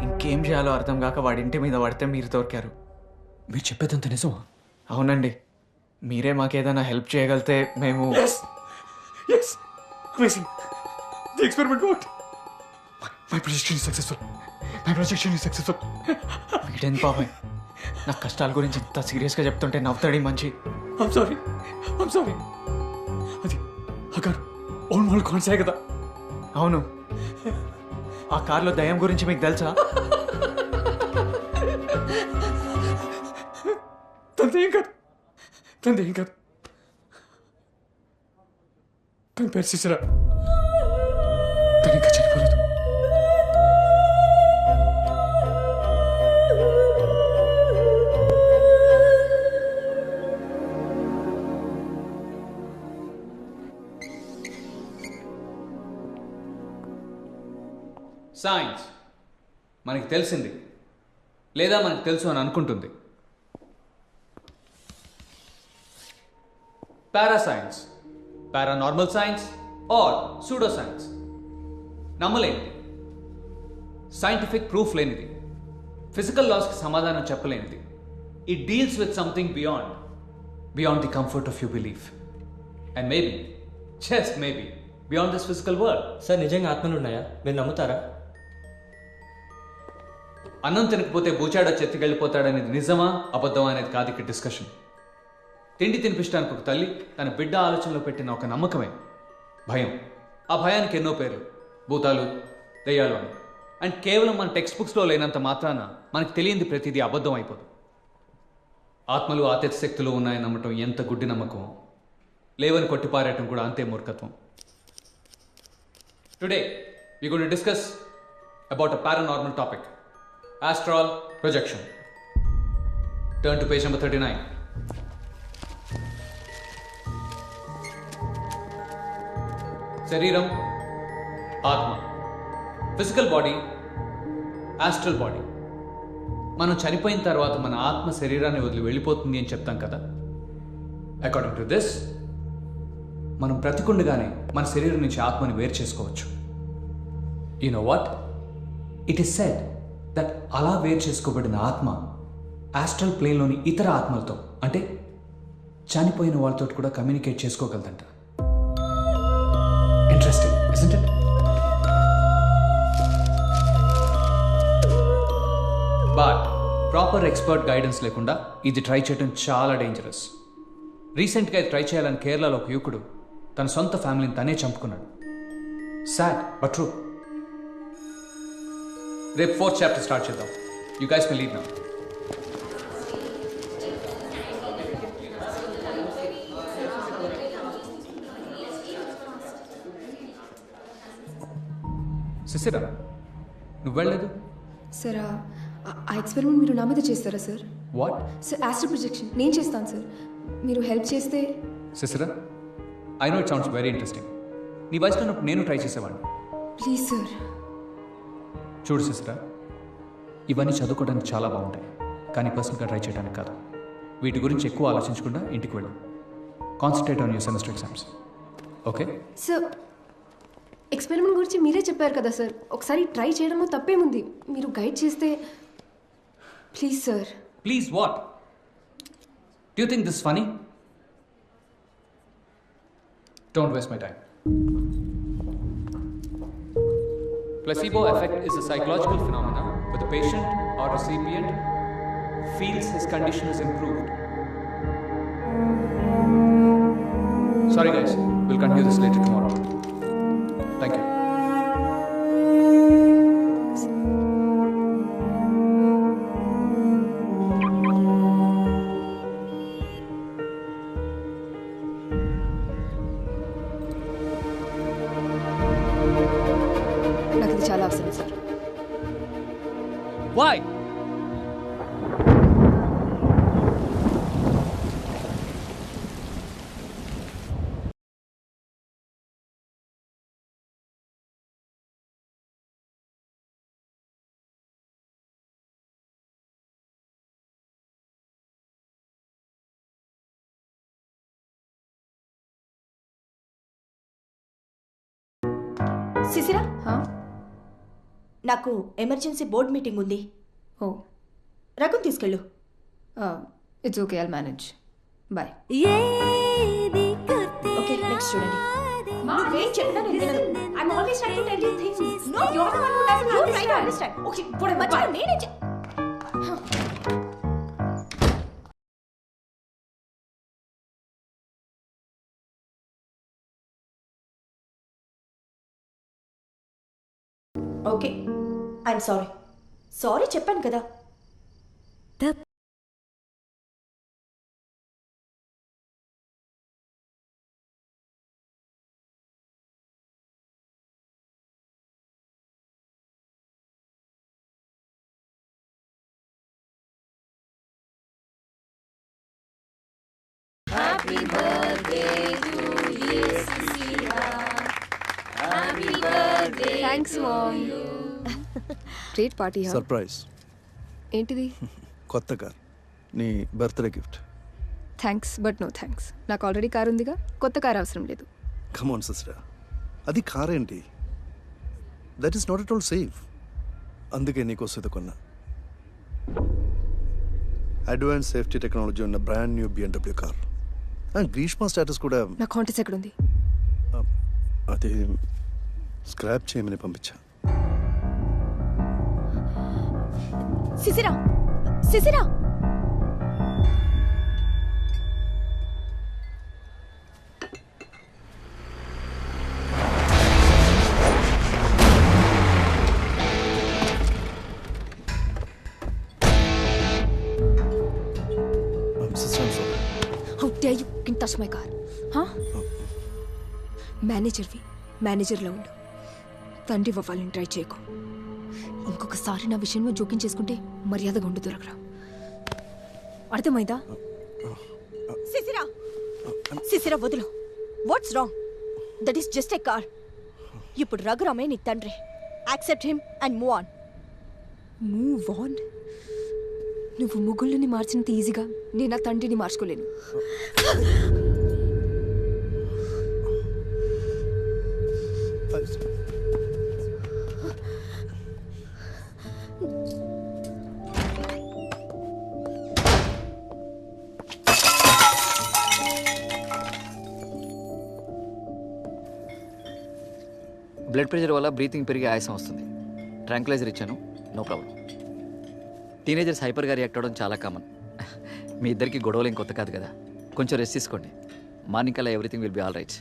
ఇంకేం చేయాలో అర్థం కాక వాడి ఇంటి మీద పడితే మీరు దొరికారు. మీరు చెప్పేదంత నిజమా? అవునండి, మీరే మాకేదైనా హెల్ప్ చేయగలితే మేము. The experiment worked. My projection is successful. My projection is successful. వీడేంది బాబాయ్ నా కష్టాల గురించి ఇంత సీరియస్గా చెప్తుంటే నవ్వుతాడు ఈ మంచి. I'm sorry. అది ఆ కారు ఓన్ వాళ్ళు కాన్సాయి కదా? అవును, ఆ కార్లో దయ్యం గురించి మీకు తెలుసా? తనదేం కాదు. తన పేరు సిసిరా. తను ఇంకా చనిపోలేదు. సైన్స్ మనకి తెలిసింది లేదా మనకు తెలుసు అని అనుకుంటుంది. Parascience, paranormal science or pseudo science. నమ్మలేనిది, సైంటిఫిక్ ప్రూఫ్ లేనిది, ఫిజికల్ లాస్కి సమాధానం చెప్పలేనిది. It deals with something beyond the comfort of you belief and maybe, just maybe, beyond this physical world. Sir నిజంగా ఆత్మలు ఉన్నాయా? మీరు నమ్ముతారా? అన్నం తినకపోతే బూచాడో చెత్తికెళ్ళిపోతాడనేది నిజమా అబద్ధమా అనేది కాదు ఇక్కడ డిస్కషన్. తిండి తినిపించడానికి ఒక తల్లి తన బిడ్డ ఆలోచనలో పెట్టిన ఒక నమ్మకమే భయం. ఆ భయానికి ఎన్నో పేర్లు, భూతాలు, దెయ్యాలు అని. అండ్ కేవలం మన టెక్స్ట్ బుక్స్లో లేనంత మాత్రాన మనకు తెలియంది ప్రతిదీ అబద్ధం అయిపోదు. ఆత్మలు ఆత్మ శక్తులు ఉన్నాయని నమ్మటం ఎంత గుడ్డి నమ్మకం, లేవని కొట్టిపారేయటం కూడా అంతే మూర్ఖత్వం. Today we going to discuss about a paranormal topic, astral projection. Turn to page number 39. శరీరం, ఆత్మ, ఫిజికల్ బాడీ, ఆస్ట్రల్ బాడీ. మనం చనిపోయిన తర్వాత మన ఆత్మ శరీరాన్ని వదిలి వెళ్ళిపోతుంది అని చెప్తాం కదా. అకార్డింగ్ టు దిస్, మనం బ్రతికుండగానే మన శరీరం నుంచి ఆత్మని వేరు చేసుకోవచ్చు. You know what? It is said that అలా వేరు చేసుకోబడిన ఆత్మ ఆస్ట్రల్ ప్లేన్లోని ఇతర ఆత్మలతో, అంటే చనిపోయిన వాళ్ళతో కూడా కమ్యూనికేట్ చేసుకోగలదంట. Interesting, isn't it? But proper expert guidance లేకుండా ఇది ట్రై చేయడం చాలా డేంజరస్. రీసెంట్గా ఇది ట్రై చేయాలని కేరళలో ఒక యువకుడు తన సొంత ఫ్యామిలీని తనే చంపుకున్నాడు. Sad but true. రేపు 4th చాప్టర్ స్టార్ట్ చేద్దాం. You guys can lead now. Sisira, నువ్వు వెళ్ళలేదు? సార్ ఆ ఎక్స్పెరిమెంట్ మీరు నా మీద చేస్తారా sir? What? Sir astral projection నేను చేస్తాను సార్. మీరు హెల్ప్ చేస్తే. Sisira, I know it sounds very interesting. నీ వయసులో ఉన్నప్పుడు నేను ట్రై చేసేవాడిని. Please sir. చూడు సిసిరా, ఇవన్నీ చదువుకోవడానికి చాలా బాగుంటాయి, కానీ పర్సనల్గా ట్రై చేయడానికి కాదు. వీటి గురించి ఎక్కువ ఆలోచించకుండా ఇంటికి వెళ్ళు. Concentrate on your semester exams. Okay sir? Experiment గురించి మీరే చెప్పారు కదా సార్, ఒకసారి ట్రై చేయడంలో తప్పేముంది? మీరు గైడ్ చేస్తే. Please sir. Please what? Do you think this funny? Don't waste my time. Placebo effect is a psychological phenomenon where the patient or recipient feels his condition is improved. Sorry guys, we'll continue this later tomorrow. Thank you. నాకు ఇది చాలా అవసరం sir. Why? సిసిరా, నాకు emergency board meeting ఉంది. Oh, రఘుని తీసుకెళ్ళు. It's okay, I'll manage. Bye. Okay, next చూడండి. నువ్వేం చెప్పినా నేను వినను. I'm always trying to tell you things. No, you're the one who doesn't understand. You try to understand. Okay, మధ్యలో నేనే ఓకే, ఐఎమ్ సారీ. సారీ చెప్పాను కదా. Happy birthday to you, Cecilia. Happy birthday. Thanks, Mom. Great party. Surprise. ఏంటిది? కొత్త car, నీ birthday gift. Thanks but no thanks. నాకు already car ఉందిగా, కొత్త కార్ అవసరం లేదు. కమాన్ సిస్టర్, అది కార్ ఏంటి? That is not at all safe. అందుకే నీకోసం ఇది కొన్నా. అడ్వాన్స్ సేఫ్టీ టెక్నాలజీ ఉన్న brand new BMW car. Greeshma status కూడా. నా కాంటాక్ట్స్ ఎక్కడుంది? అది స్క్రాప్ చేయమని పంపించా. Sisira, Sisira, how dare you can touch my car? మేనేజర్లో ఉండు. తండ్రి వాళ్ళని ట్రై చేయకు. ఇంకొకసారి నా విషయంలో జోక్యం చేసుకుంటే మర్యాదగా ఉండు దొరకరా. అర్థమైందా? సిసిరా, సిసిరా వదులు. What's wrong? That is just a car. ఇప్పుడు రఘురామే నీ తండ్రి. Accept him and move on. Move on? నువ్వు ముగ్గుల్ని మార్చినంత ఈజీగా నేను నా తండ్రిని మార్చుకోలేను. బ్లడ్ ప్రెషర్ వల్ల బ్రీతింగ్ పెరిగి ఆయాసం వస్తుంది. ట్రాంక్లైజర్ ఇచ్చాను, నో ప్రాబ్లం. టీనేజర్స్ హైపర్గా రియాక్ట్ అవ్వడం చాలా కామన్. మీ ఇద్దరికి గొడవలు ఏం కొత్త కాదు కదా. కొంచెం రెస్ట్ తీసుకోండి. మార్నింగ్ కల్లా everything will be all right.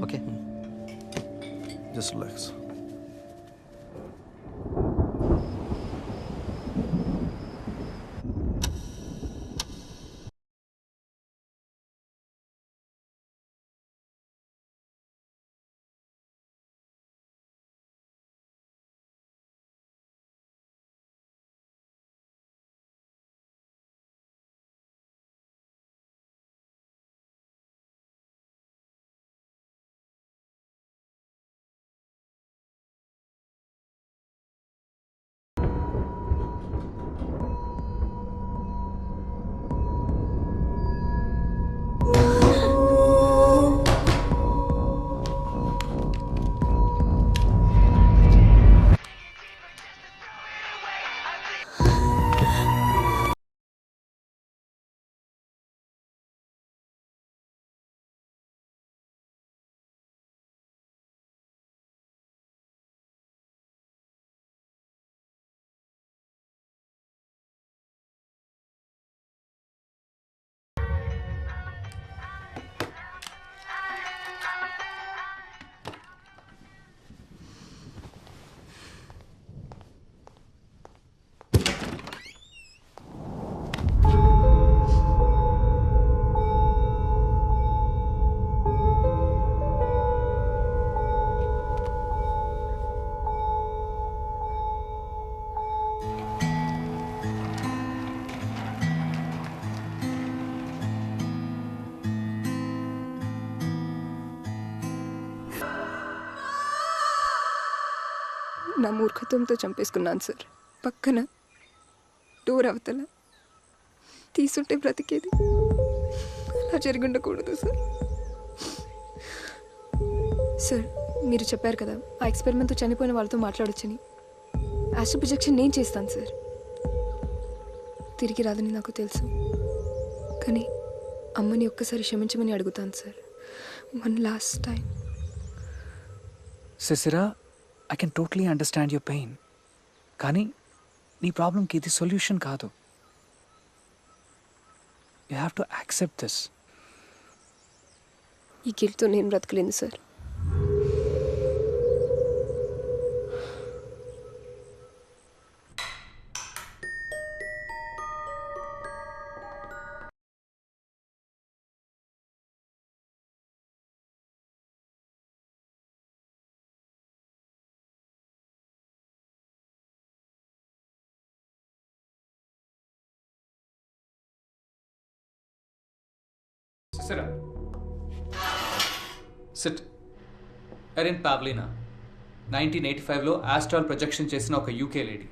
Okay, just relax. నా మూర్ఖత్వంతో చంపేసుకున్నాను సార్. పక్కన డోర్ అవతల తీసుంటే బ్రతికేది. అలా జరిగి ఉండకూడదు సార్. సార్ మీరు చెప్పారు కదా ఆ ఎక్స్పెరిమెంట్తో చనిపోయిన వాళ్ళతో మాట్లాడొచ్చని. యాస్ట్రల్ ప్రొజెక్షన్ నేను చేస్తాను సార్. తిరిగి రాదని నాకు తెలుసు, కానీ అమ్మని ఒక్కసారి క్షమించమని అడుగుతాను sir. One last time. Sisira, I can totally understand your pain, కానీ నీ ప్రాబ్లంకి ఇది సొల్యూషన్ కాదు. You have to accept this. ఈ గిల్ట్తో నేను బ్రతకలేను సార్. Sit. Erin Pavlina, 1985లో ఆస్ట్రాల్ ప్రొజెక్షన్ చేసిన ఒక యూకే లేడీ.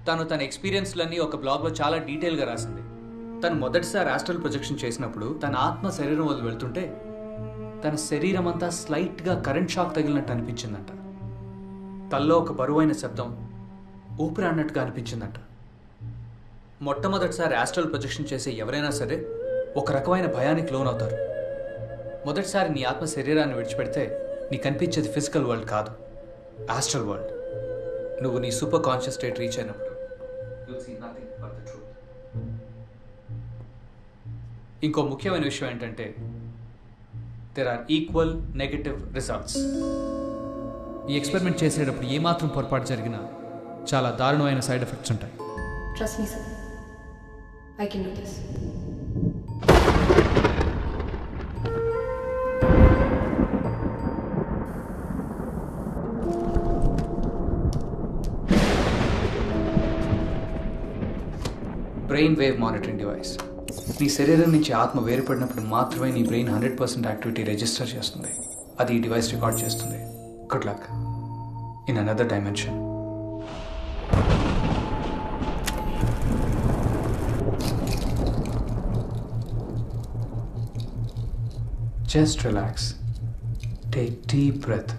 తను తన ఎక్స్పీరియన్స్లన్నీ ఒక బ్లాగ్లో చాలా డీటెయిల్గా రాసింది. తను మొదటిసారి ఆస్ట్రల్ ప్రొజెక్షన్ చేసినప్పుడు తన ఆత్మ శరీరం వదిలి వెళ్తుంటే తన శరీరం అంతా స్లైట్గా కరెంట్ షాక్ తగిలినట్టు అనిపించిందంట. తల్లో ఒక బరువైన శబ్దం ఊపిరి అన్నట్టుగా అనిపించిందంట. మొట్టమొదటిసారి ఆస్ట్రల్ ప్రొజెక్షన్ చేసే ఎవరైనా సరే ఒక రకమైన భయానికి లోనవుతారు. మొదటిసారి నీ ఆత్మ శరీరాన్ని విడిచిపెడితే నీకు కనిపించేది ఫిజికల్ వరల్డ్ కాదు, ఆస్ట్రల్ వరల్డ్. నువ్వు నీ సూపర్ కాన్షియస్ స్టేట్ రీచ్ అయినప్పుడు you'll see nothing but the truth. ఇంకో ముఖ్యమైన విషయం ఏంటంటే there are equal negative results. ఈ ఎక్స్పెరిమెంట్ చేసేటప్పుడు ఏమాత్రం పొరపాటు జరిగినా చాలా దారుణమైన సైడ్ ఎఫెక్ట్స్ ఉంటాయి. Trust me, sir. I can do this. Brain wave monitoring device. నీ శరీరం నుంచి ఆత్మ వేరుపడినప్పుడు మాత్రమే నీ బ్రెయిన్ 100% యాక్టివిటీ రిజిస్టర్ చేస్తుంది. అది ఈ డివైస్ రికార్డ్ చేస్తుంది. Good luck in another dimension. Just relax, take deep breath.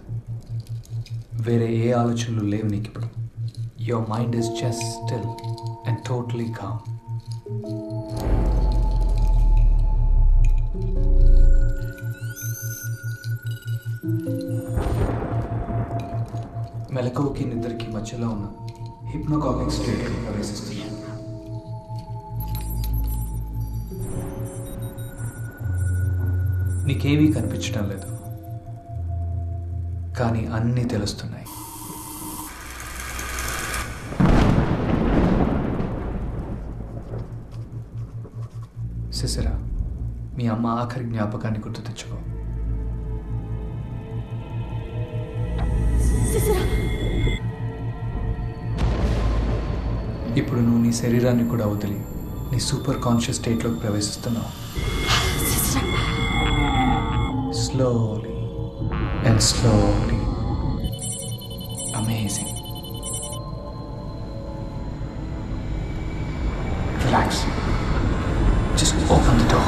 వేరే ఏ ఆలోచనలు లేవు నీకు ఇప్పుడు. Your mind is just still and totally calm. మెలకువకి నిద్రకి మధ్యలో ఉన్న హిప్నోకానిక్ స్టేట్కి ప్రవేశిస్తున్నాం. నీకేమీ కనిపించడం లేదు, కానీ అన్నీ తెలుస్తున్నాయి. సిసిరా, మీ అమ్మ ఆఖరి జ్ఞాపకాన్ని గుర్తు తెచ్చుకో. ఇప్పుడు నువ్వు నీ శరీరాన్ని కూడా వదిలి నీ సూపర్ కాన్షియస్ స్టేట్లోకి ప్రవేశిస్తున్నావు. Slowly and slowly. Amazing. Relax. Just open the door.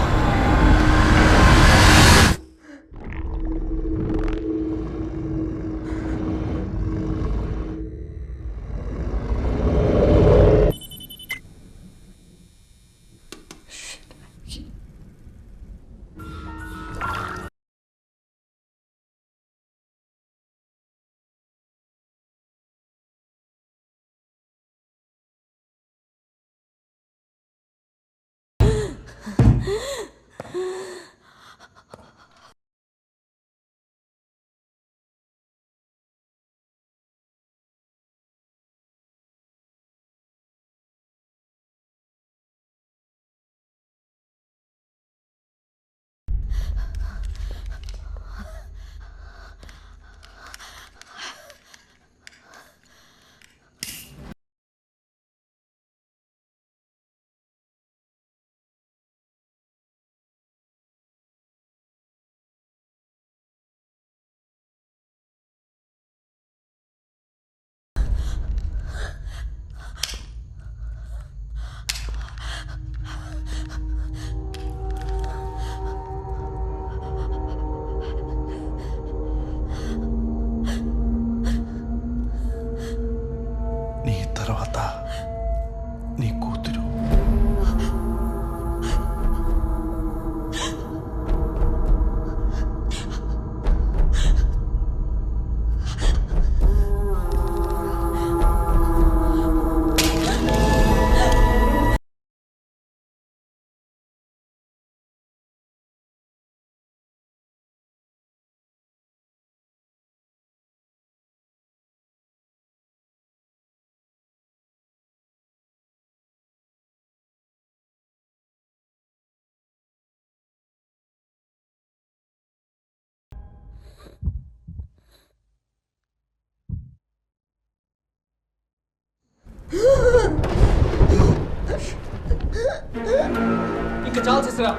ఇంకా చాలు సిసిరా.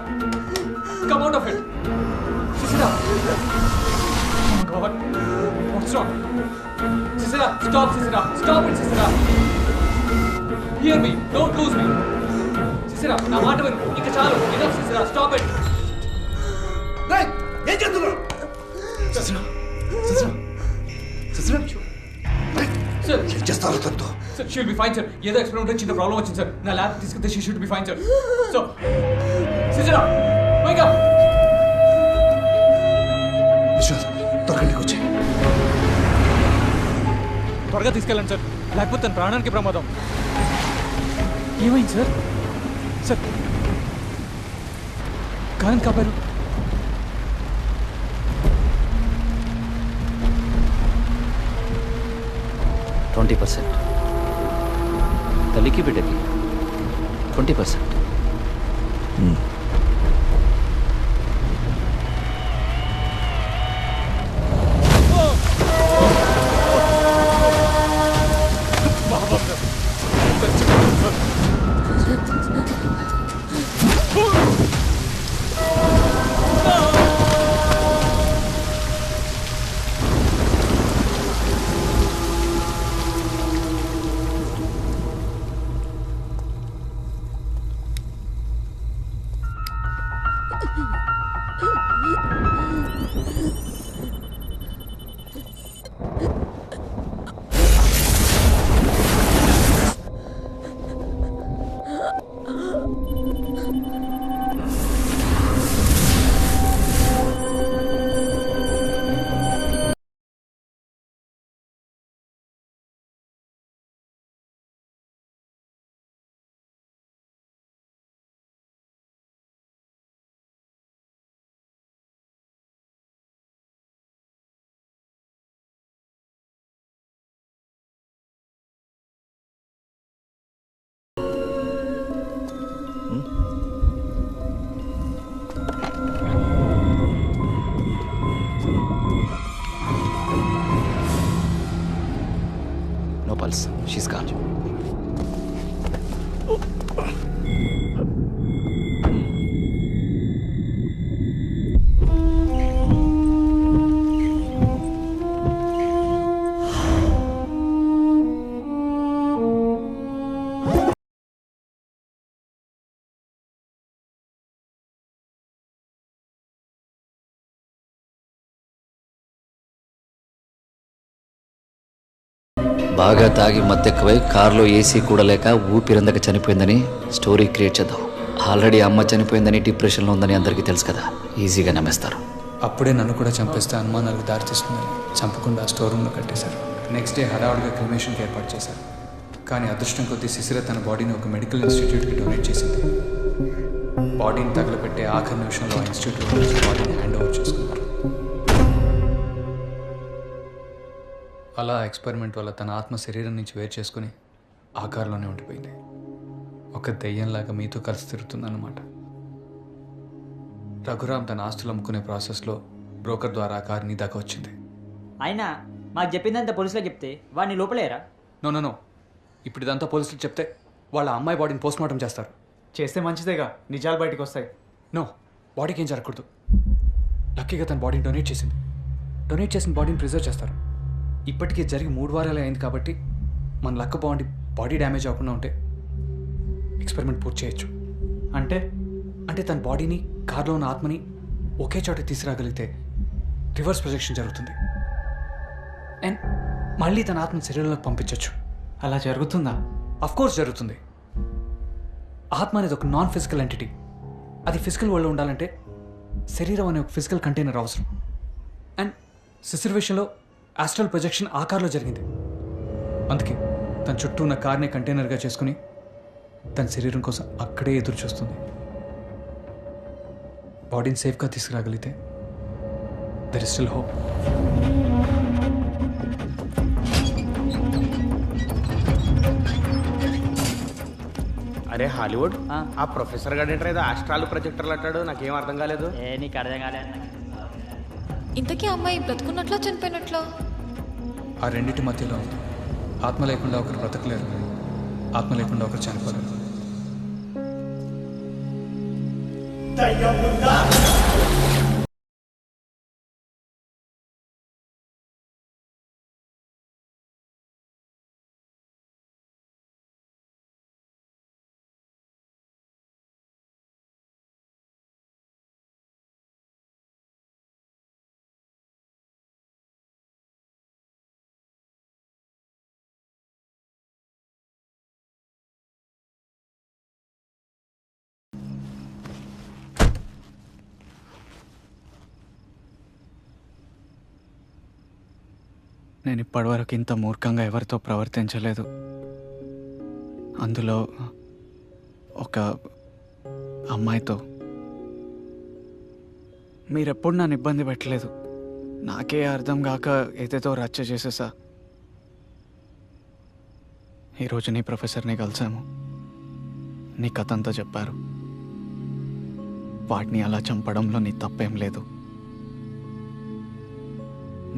Come out of it. Sisira. Oh God. What's What's wrong? Sisera, stop, Sisera. Stop it, Sisera. Hear me. Don't lose me. Sisera, నా మాట విను. ఇక చాలు. Enough, Sisera. Stop it. ఏం చేస్తున్నావు? సస్రా సస్రా సస్రా Sir. ఏం చేస్తారో తనతో? Sir, she'll be fine, sir. ఏదో ఎక్స్పెరిమెంట్ చిన్న ప్రాబ్లం వచ్చింది సార్. నా ల్యాబ్ తీసుకుంటే she should be fine, sir. So, Sisera, wake up. Vishwas త్వరగా ఇంటికి వచ్చాయి. త్వరగా తీసుకెళ్ళండి సార్, లేకపోతే తన ప్రాణానికి ప్రమాదం. ఏమైంది సార్? సార్ కారణం కాపారు. తల్లికి బిడ్డకి 20%. No pulse. She's gone. బాగా తాగి మత్తెక్కువై కారులో ఏసీ కూడా లేక ఊపిరందక చనిపోయిందని స్టోరీ క్రియేట్ చేద్దాం. ఆల్రెడీ అమ్మ చనిపోయిందని డిప్రెషన్లో ఉందని అందరికీ తెలుసు కదా, ఈజీగా నమ్మేస్తారు. అప్పుడే నన్ను కూడా చంపేస్తే అనుమానాలకు దారితీస్తుందని చంపకుండా స్టోర్ రూమ్లో కట్టేశారు. నెక్స్ట్ డే హడావుడిగా క్రిమేషన్కి ఏర్పాటు చేశారు. కానీ అదృష్టం కొద్దీ సిసిర తన బాడీని ఒక మెడికల్ ఇన్స్టిట్యూట్కి డొనేట్ చేసింది. బాడీని తగలబెట్టే ఆఖరి నిమిషంలో ఆ ఇన్స్టిట్యూట్ నుంచి బాడీని హ్యాండ్ ఓవర్ చేసుకున్నారు. అలా ఎక్స్పెరిమెంట్ వల్ల తన ఆత్మ శరీరం నుంచి వేరు చేసుకుని ఆ కారులోనే ఉండిపోయింది. ఒక దెయ్యంలాగా మీతో కలిసి తిరుగుతుందన్నమాట. రఘురామ్ తన ఆస్తులు అమ్ముకునే ప్రాసెస్లో బ్రోకర్ ద్వారా ఆ కారు నీ దాకా వచ్చింది. అయినా మాకు చెప్పిందంతా పోలీసులకు చెప్తే వాడిని లోపలేరా? నో, ఇప్పుడు ఇదంతా పోలీసులకు చెప్తే వాళ్ళ అమ్మాయి బాడీని పోస్ట్మార్టం చేస్తారు. చేస్తే మంచిదేగా, నిజాలు బయటకు వస్తాయి. నో, బాడీకి ఏం జరగకూడదు. లక్కీగా తన బాడీని డొనేట్ చేసింది. డొనేట్ చేసిన బాడీని ప్రిజర్వ్ చేస్తారు. ఇప్పటికీ జరిగి 3 వారాలే అయింది కాబట్టి మన లక్క బాగుండి బాడీ డ్యామేజ్ అవ్వకుండా ఉంటే ఎక్స్పెరిమెంట్ పూర్తి చేయొచ్చు. అంటే తన బాడీని కార్లో ఉన్న ఆత్మని ఒకే చోట తీసుకురాగలిగితే రివర్స్ ప్రొజెక్షన్ జరుగుతుంది. అండ్ మళ్ళీ తన ఆత్మని శరీరంలోకి పంపించవచ్చు. అలా జరుగుతుందా? అఫ్కోర్స్ జరుగుతుంది. ఆత్మ అనేది ఒక నాన్ ఫిజికల్ ఎంటిటీ. అది ఫిజికల్ వరల్డ్లో ఉండాలంటే శరీరం అనే ఒక ఫిజికల్ కంటైనర్ అవసరం. అండ్ సిసిర్ విషయంలో ఆస్ట్రల్ ప్రొజెక్షన్ ఆ కార్లో జరిగింది. అందుకే తన చుట్టూ ఉన్న కార్ని కంటైనర్గా చేసుకుని తన శరీరం కోసం అక్కడే ఎదురు చూస్తుంది. బాడీని సేఫ్గా తీసుకురాగలిగితే దెర్ ఇస్ స్టిల్ హోప్. అరే హాలీవుడ్, ఆ ప్రొఫెసర్ గారు ఏంటారు ఏదో ఆస్ట్రాలు ప్రొజెక్టర్లు అంటాడు, నాకేం అర్థం కాలేదు. నీకు అర్థం కాలేదు. ఇంతకీ అమ్మాయి బ్రతుకున్నట్లా చనిపోయినట్లా? ఆ రెండింటి మధ్యలో ఆత్మ లేకుండా ఒకరు బ్రతకలేరు, ఆత్మ లేకుండా ఒకరు చనిపోలేరు. నేను ఇప్పటివరకు ఇంత మూర్ఖంగా ఎవరితో ప్రవర్తించలేదు. అందులో ఒక అమ్మాయితో. మీరెప్పుడు నన్ను ఇబ్బంది పెట్టలేదు. నాకే అర్థం కాక ఏదేదో రచ్చ చేసేసా. ఈరోజు నీ ప్రొఫెసర్ని కలిసాము. నీ కథ అంతా చెప్పారు. వాటిని అలా చంపడంలో నీ తప్పేం లేదు.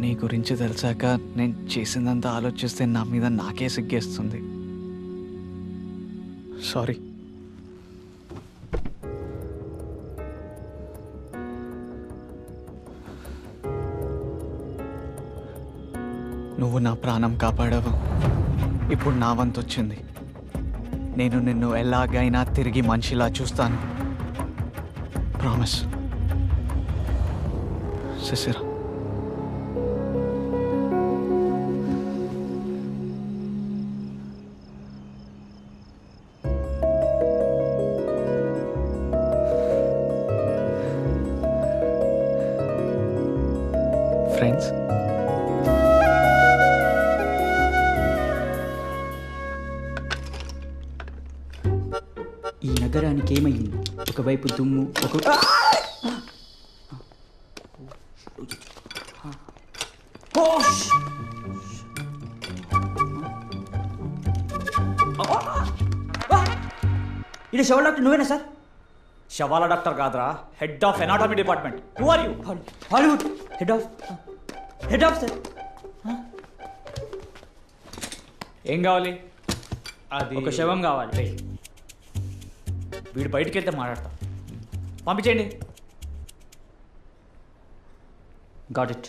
నీ గురించి తెలిసాక నేను చేసిందంతా ఆలోచిస్తే నా మీద నాకే సిగ్గేస్తుంది. సారీ. నువ్వు నా ప్రాణం కాపాడావు. ఇప్పుడు నా వంతు వచ్చింది. నేను నిన్ను ఎలాగైనా తిరిగి మనిషిలా చూస్తాను. ప్రామిస్. శిశిర. ఫ్రెండ్స్, ఈ నగరానికి ఏమయ్యింది? ఒకవైపు దుమ్ము, ఇది శవాల డాక్టర్ నువ్వేనా సార్? శవాల డాక్టర్ కాదురా, head of anatomy department. Who are you? Hollywood head of sir. ఏం కావాలి? అది ఒక శవం కావాలి. వీడు బయటికి వెళ్తే మాట్లాడతా. పంపించేయండి. Got it.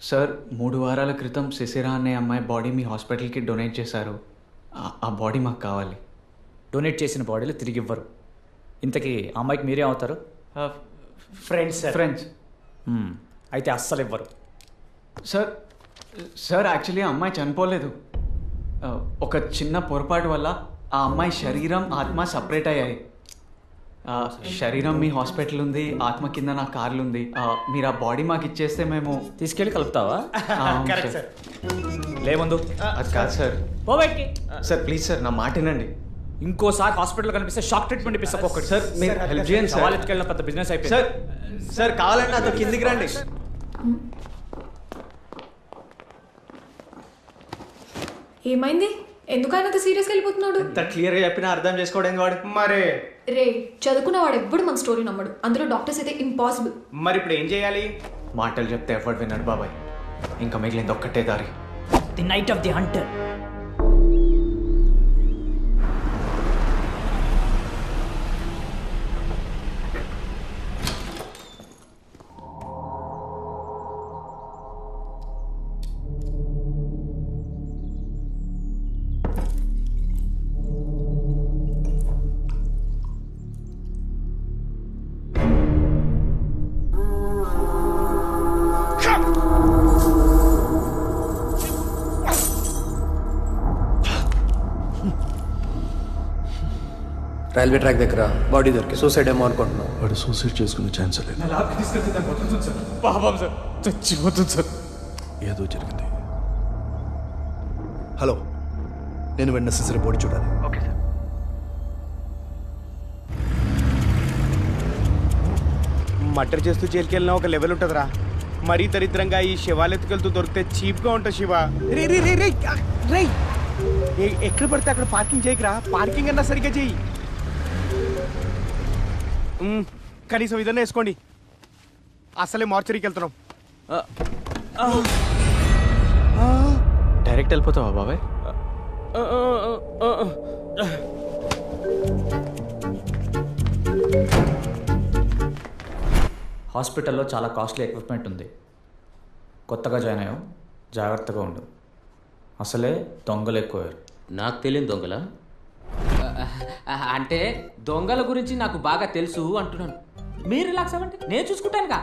సార్, 3 వారాల క్రితం శిశిర అనే అమ్మాయి బాడీ మీ హాస్పిటల్కి డొనేట్ చేశారు. ఆ బాడీ మాకు కావాలి. డొనేట్ చేసిన బాడీలు తిరిగి ఇవ్వరు. ఇంతకీ ఆ అమ్మాయికి మీరే అవుతారు? ఫ్రెండ్స్. అయితే అస్సలు ఇవ్వరు. సార్ యాక్చువల్లీ ఆ అమ్మాయి చనిపోలేదు. ఒక చిన్న పొరపాటు వల్ల ఆ అమ్మాయి శరీరం ఆత్మ సపరేట్ అయ్యాయి. శరీరం మీ హాస్పిటల్ ఉంది, ఆత్మ కింద నా కార్లు ఉంది. మీరు ఆ బాడీ మాకు ఇచ్చేస్తే మేము తీసుకెళ్ళి కలుపుతావా? లేముందు అది కాదు సార్. సార్ ప్లీజ్ సార్, నా మాట వినండి. ఇంకోసారి హాస్పిటల్ కనిపిస్తే షాక్ ట్రీట్మెంట్ ఇప్పిస్తా. సార్ మీరు హెల్ప్ చేయండి సార్. వాళ్ళకి వెళ్ళిన పెద్ద బిజినెస్ అయిపోయింది. సార్ కావాలంటే నాతో కిందికి రండి. ఏమైంది? ఎందుకైనా అంత సీరియస్గా వెళ్ళిపోతున్నాడు? ఎంత క్లియర్గా చెప్పినా అర్థం చేసుకోవడం వాడు. మరే రే, చదువుకున్నవాడు ఎవ్వడు మన స్టోరీ నమ్మడు. అందులో డాక్టర్స్ అయితే ఇంపాసిబుల్. మరి ఇప్పుడు ఏం చేయాలి? మాటలు చెప్తే ఎవడు విన్నాడు బాబాయ్. ఇంకా మిగిలింది ఒక్కటే దారి. The knight of the Hunter. Railway track దగ్గర బాడీ దొరికి సూసైడ్ ఏమో అనుకుంటున్నాం. వాడు సూసైడ్ చేసుకునే ఛాన్స్ లేదు. చచ్చిపోతుంది సార్. ఏదో జరిగింది. హలో, నేను వెంటనే సిసిరి బాడీ చూడాలి. Okay sir. మర్డర్ చేస్తూ జైలుకి వెళ్ళినా ఒక లెవెల్ ఉంటుందిరా. మరీ దరిద్రంగా ఈ శివాలెత్తుకెళ్తూ దొరికితే చీప్గా ఉంటుంది శివ. రే రే రే రే రే, ఎక్కడ పడితే అక్కడ పార్కింగ్ చేయకురా. పార్కింగ్ అన్నా సరిగ్గా చెయ్యి. కనీసం ఇదన్నా వేసుకోండి. అసలే మార్చరీకి వెళ్తున్నాం. డైరెక్ట్ వెళ్ళిపోతావా బాబాయ్? హాస్పిటల్లో చాలా కాస్ట్లీ ఎక్విప్మెంట్ ఉంది. కొత్తగా జాయిన్ అయ్యావు, జాగ్రత్తగా ఉండు. అసలే దొంగలు ఎక్కువయ్యారు. నాకు తెలియని దొంగల అంటే దొంగల గురించి నాకు బాగా తెలుసు అంటున్నాను. మీరు రిలాక్స్ అవ్వండి, నేను చూసుకుంటానుగా.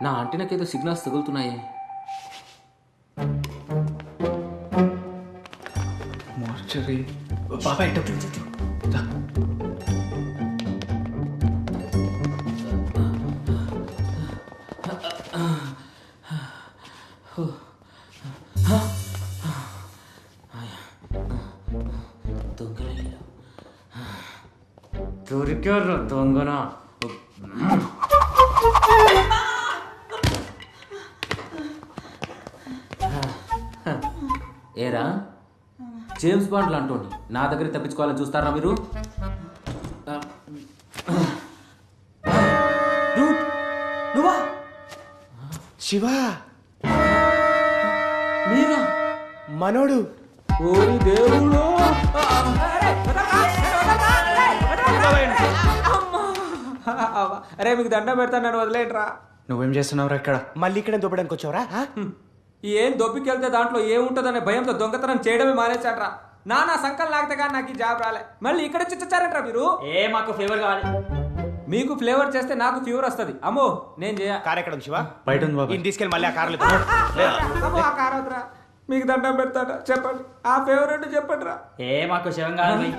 నా ఆంటీనాకేదో సిగ్నల్స్ తగులుతున్నాయి. మార్చరీ బాబాయ్ దొరికారు దొంగన. ఏరా జేమ్స్ బాండ్ లాంటోని నా దగ్గర తప్పించుకోవాలని చూస్తారా మీరు? నువ్వా శివా? మీరా? మనోడు. ఓరి దేవుడు. అరే మీకు దండం పెడతాను, నన్ను వదిలేంట్రా. నువ్వేం చేస్తున్నావురా ఇక్కడ? మళ్ళీ ఇక్కడ దొబ్బడానికి వచ్చావురా? ఏం దొబ్బికెళ్తే దాంట్లో ఏముంటుందనే భయంతో దొంగతనం చేయడమే మానేశాడ్రా. నా సంకల్ లాగితే కానీ నాకు ఈ జాబ్ రాలే. మళ్ళీ ఇక్కడ చిచ్చారంట్రా మీరు. మాకు ఫేవర్ కావాలి. మీకు ఫ్లేవర్ చేస్తే నాకు ఫీవర్ వస్తుంది. అమ్మో నేను చేయ. కార్ ఎక్కడ ఉంది శివ? బయట ఉంది బాబా. తీసుకెళ్ళి మళ్ళీ ఆ కార్లో అమ్మో ఆ కార్ వద్దురా. మీకు దండం పెడతాడా చెప్పండి. ఆ ఫేవర్ అంటే చెప్పండి రా. మాకు శవం కావాలి.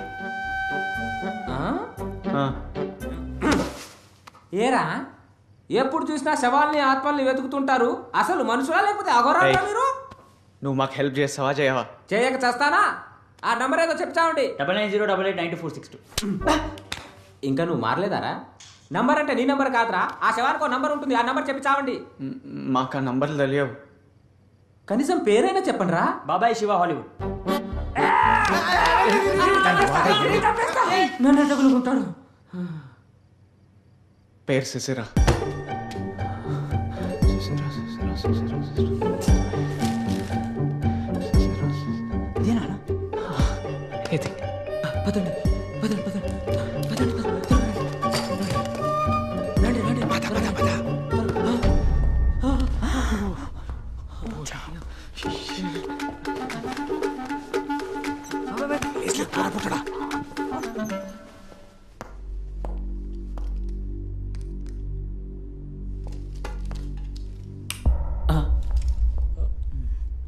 ఏరా ఎప్పుడు చూసినా శవాల్ని ఆత్మల్ని వెతుకుతుంటారు. అసలు మనుషులా లేకపోతే అఘోరాలా మీరు? నువ్వు మాకు హెల్ప్ చేస్తావా చేయవా? చేయక చేస్తానా? ఆ నంబర్ ఏదో చెప్తామండి. 9908899246. ఇంకా నువ్వు మారలేదారా? నంబర్ అంటే నీ నంబర్ కాదురా. ఆ శవానికి ఒక నంబర్ ఉంటుంది. ఆ నంబర్ చెప్పి చావండి. మాకు ఆ నంబర్లు తెలియవు. కనీసం పేరైనా చెప్పండి రా. బాబాయ్ శివ హాలీవుడ్. నన్ను తగులుకుంటాడు. పేరు సిసిరా. పదండి పదండి పదండి పదండి రండి రండి.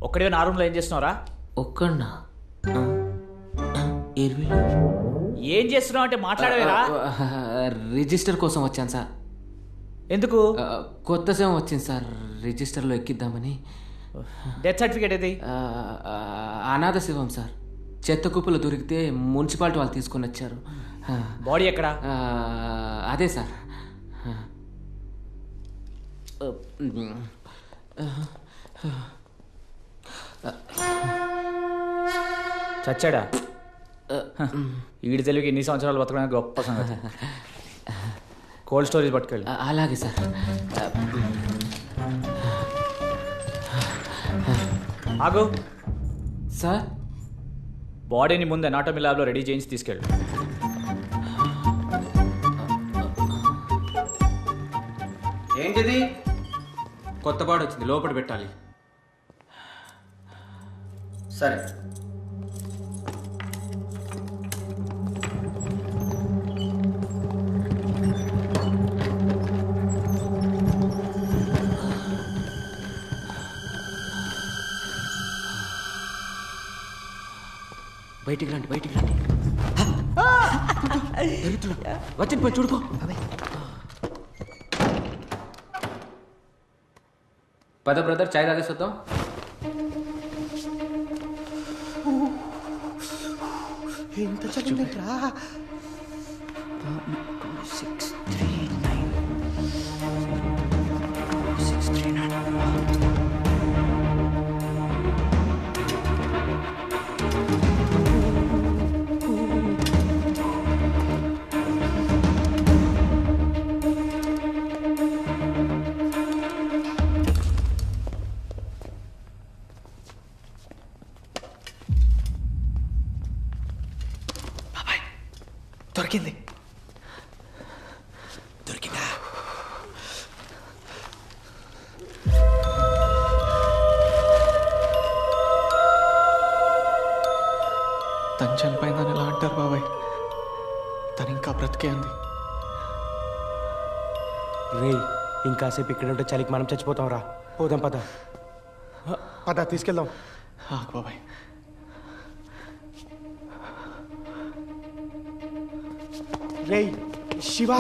ఒక్కడే నా రూమ్లో ఏం చేస్తున్నావురా? ఒక్కన్నా ఏం చేస్తున్నావు అంటే మాట్లాడవేరా? రిజిస్టర్ కోసం వచ్చాను సార్. ఎందుకు? కొత్త సేవ వచ్చింది సార్, రిజిస్టర్లో ఎక్కిద్దామని. డెత్ సర్టిఫికేట్ ఏది? అనాథ శివం సార్. చెత్త కుప్పలు దొరికితే మున్సిపాలిటీ వాళ్ళు తీసుకొని వచ్చారు. బాడీ ఎక్కడ? అదే సార్. చచ్చాడా? ఈడి తెలుగు ఎన్ని సంవత్సరాలు బతకడానికి గొప్ప సంగతి. కోల్డ్ స్టోరేజ్ పట్టుకెళ్ళి. అలాగే సార్. ఆగు సార్. బాడీని ముందు అనాటమీ ల్యాబ్లో రెడీ చేయించి తీసుకెళ్ళు. ఏంటిది? కొత్త బాడీ వచ్చింది, లోపల పెట్టాలి. సరే. బయటికి రండి, బయటికి రండి. వచ్చింది పోయి చూడుకో. పద బ్రదర్, చాయ్ తాగేసొద్దాం. ఎంత చదివిందిరా? 639. దొరికింది. దొరికిందా? తను చనిపోయిందని ఎలా అంటారు బాబాయ్? తను ఇంకా బ్రతికే ఉంది. రే ఇంకాసేపు ఇక్కడ ఉంటే చలికి మనం చచ్చిపోతాం రా. పోదాం పద. పద తీసుకెళ్దాం. బాబాయ్ రేయ్ శివ,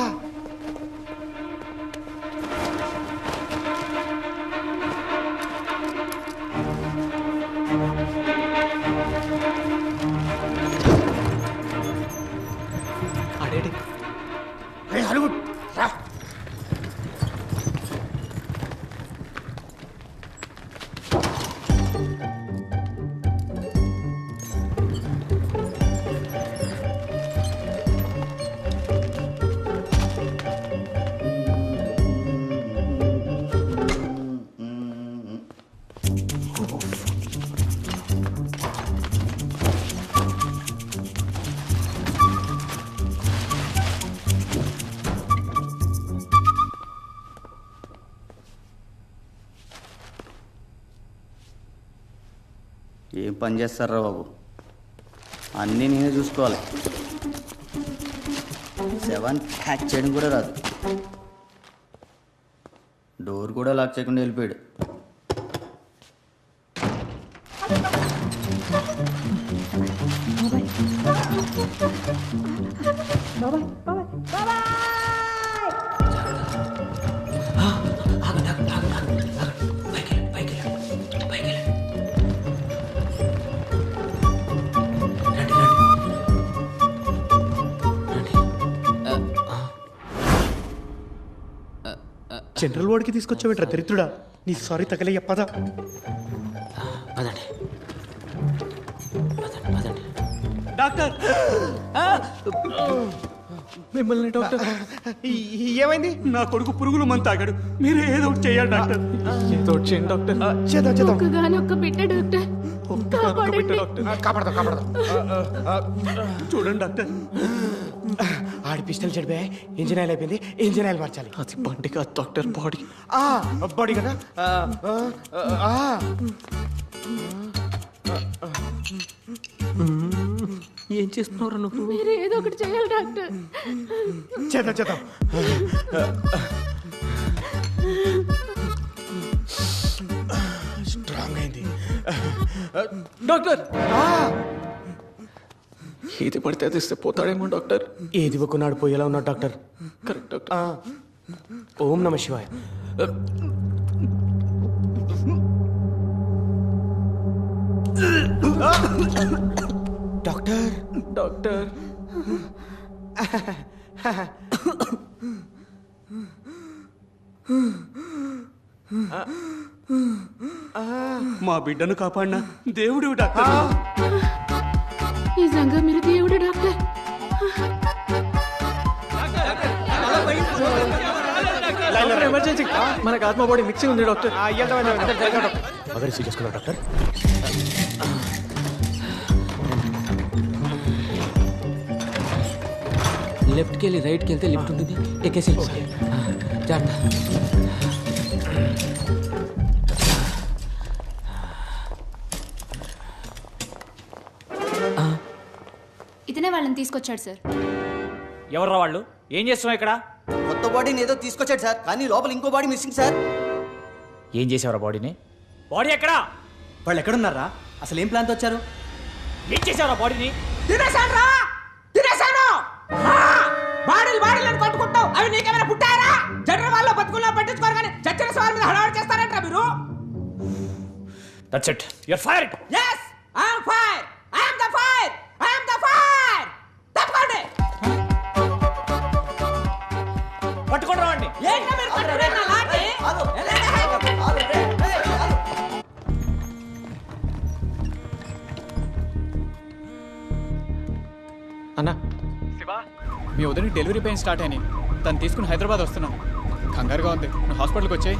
అడేడి హాలీవుడ్ రా. ఏం పని చేస్తారా బాబు, అన్నీ నేనే చూసుకోవాలి. 7 హ్యాక్ చేయడం కూడా రాదు. డోర్ కూడా లాక్ చేయకుండా వెళ్ళిపోయాడు. జనరల్ వార్డ్కి తీసుకొచ్చావేంట్రా దరిద్రుడా. నీ సారీ తగలే పద. డాక్టర్ మిమ్మల్ని డాక్టర్. ఏమైంది? నా కొడుకు పురుగుల మందు తాగాడు, మీరే ఏదో ఒకటి చేయాలి డాక్టర్. ఏదో ఒకటి చేయండి డాక్టర్. చేద్దాం చేద్దాం. ఒక్కగానొక్క బిడ్డ డాక్టర్, కాపాడండి. కాపాడదాం కాపాడదాం. చూడండి డాక్టర్, ఆడి పిస్టల్ చెడిపోయా, ఇంజిన్ ఆయిల్ అయిపోయింది, ఇంజిన్ ఆయిల్ మార్చాలి. అది బండి కాదు డాక్టర్, బాడీ. బాడీ కదా. ఏం చేస్తున్నారు నువ్వు? మీరు ఏదో ఒకటి చేయాలి డాక్టర్. చేద్దాం చేద్దాం. స్ట్రాంగ్ అయింది డాక్టర్. ఏది పడితే అది ఇస్తే పోతాడేమో డాక్టర్. ఏది ఇవ్వకున్నాడు పోయేలా ఉన్నాడు డాక్టర్. Correct doctor. ఓం నమ శివాయ. డాక్టర్ డాక్టర్ మా బిడ్డను కాపాడినా దేవుడు డాక్టర్. నిజంగా మీరు దేవుడు డాక్టర్. ఎమర్జెన్సీ, మనకు ఆత్మ బాడీ మిక్సింగ్ ఉంది డాక్టర్. మగ రిసీవ్ చేసుకున్నా డాక్టర్. లెఫ్ట్కి వెళ్ళి రైట్కి వెళ్తే లిఫ్ట్ ఉంటుంది, ఎక్కేసి జాగ్రత్త. ఇతనే వాళ్ళని తీసుకొచ్చాడు సార్. ఎవర్రా వాళ్ళు? ఏం చేస్తున్నావు ఇక్కడ? కొత్త బాడీని ఏదో తీసుకొచ్చాడు సార్, కానీ లోపల ఇంకో బాడీ మిస్సింగ్ సార్. ఏం చేసావురా బాడీని? బాడీ ఎక్కడా? వాళ్ళు ఎక్కడున్నారా? అసలు ఏం ప్లాన్తో వచ్చారు? ఏం చేసావురా బాడీని? తినేశాను. బాడీలు అని కొట్టుకుంటావు, అవి నీకేమైనా పుట్టారా? జనరల్ వాళ్ళు బతుకుల్లో పట్టించుకోరు కానీ చచ్చిన సవాల్ మీద హడావడి చేస్తారంట మీరు. That's it, you are fired. yes I am fire. I am the fire. I am the fire. తప్పండి. పట్టుకోండి రావండి. ఏంటో మీరు కొట్టుకునే నా లాటి. అన్నా మీ వదిన డెలివరీ పెయిన్ స్టార్ట్ అయినాయి. తను తీసుకుని హైదరాబాద్ వస్తున్నాను. కంగారుగా ఉంది, నువ్వు హాస్పిటల్కి వచ్చాయి.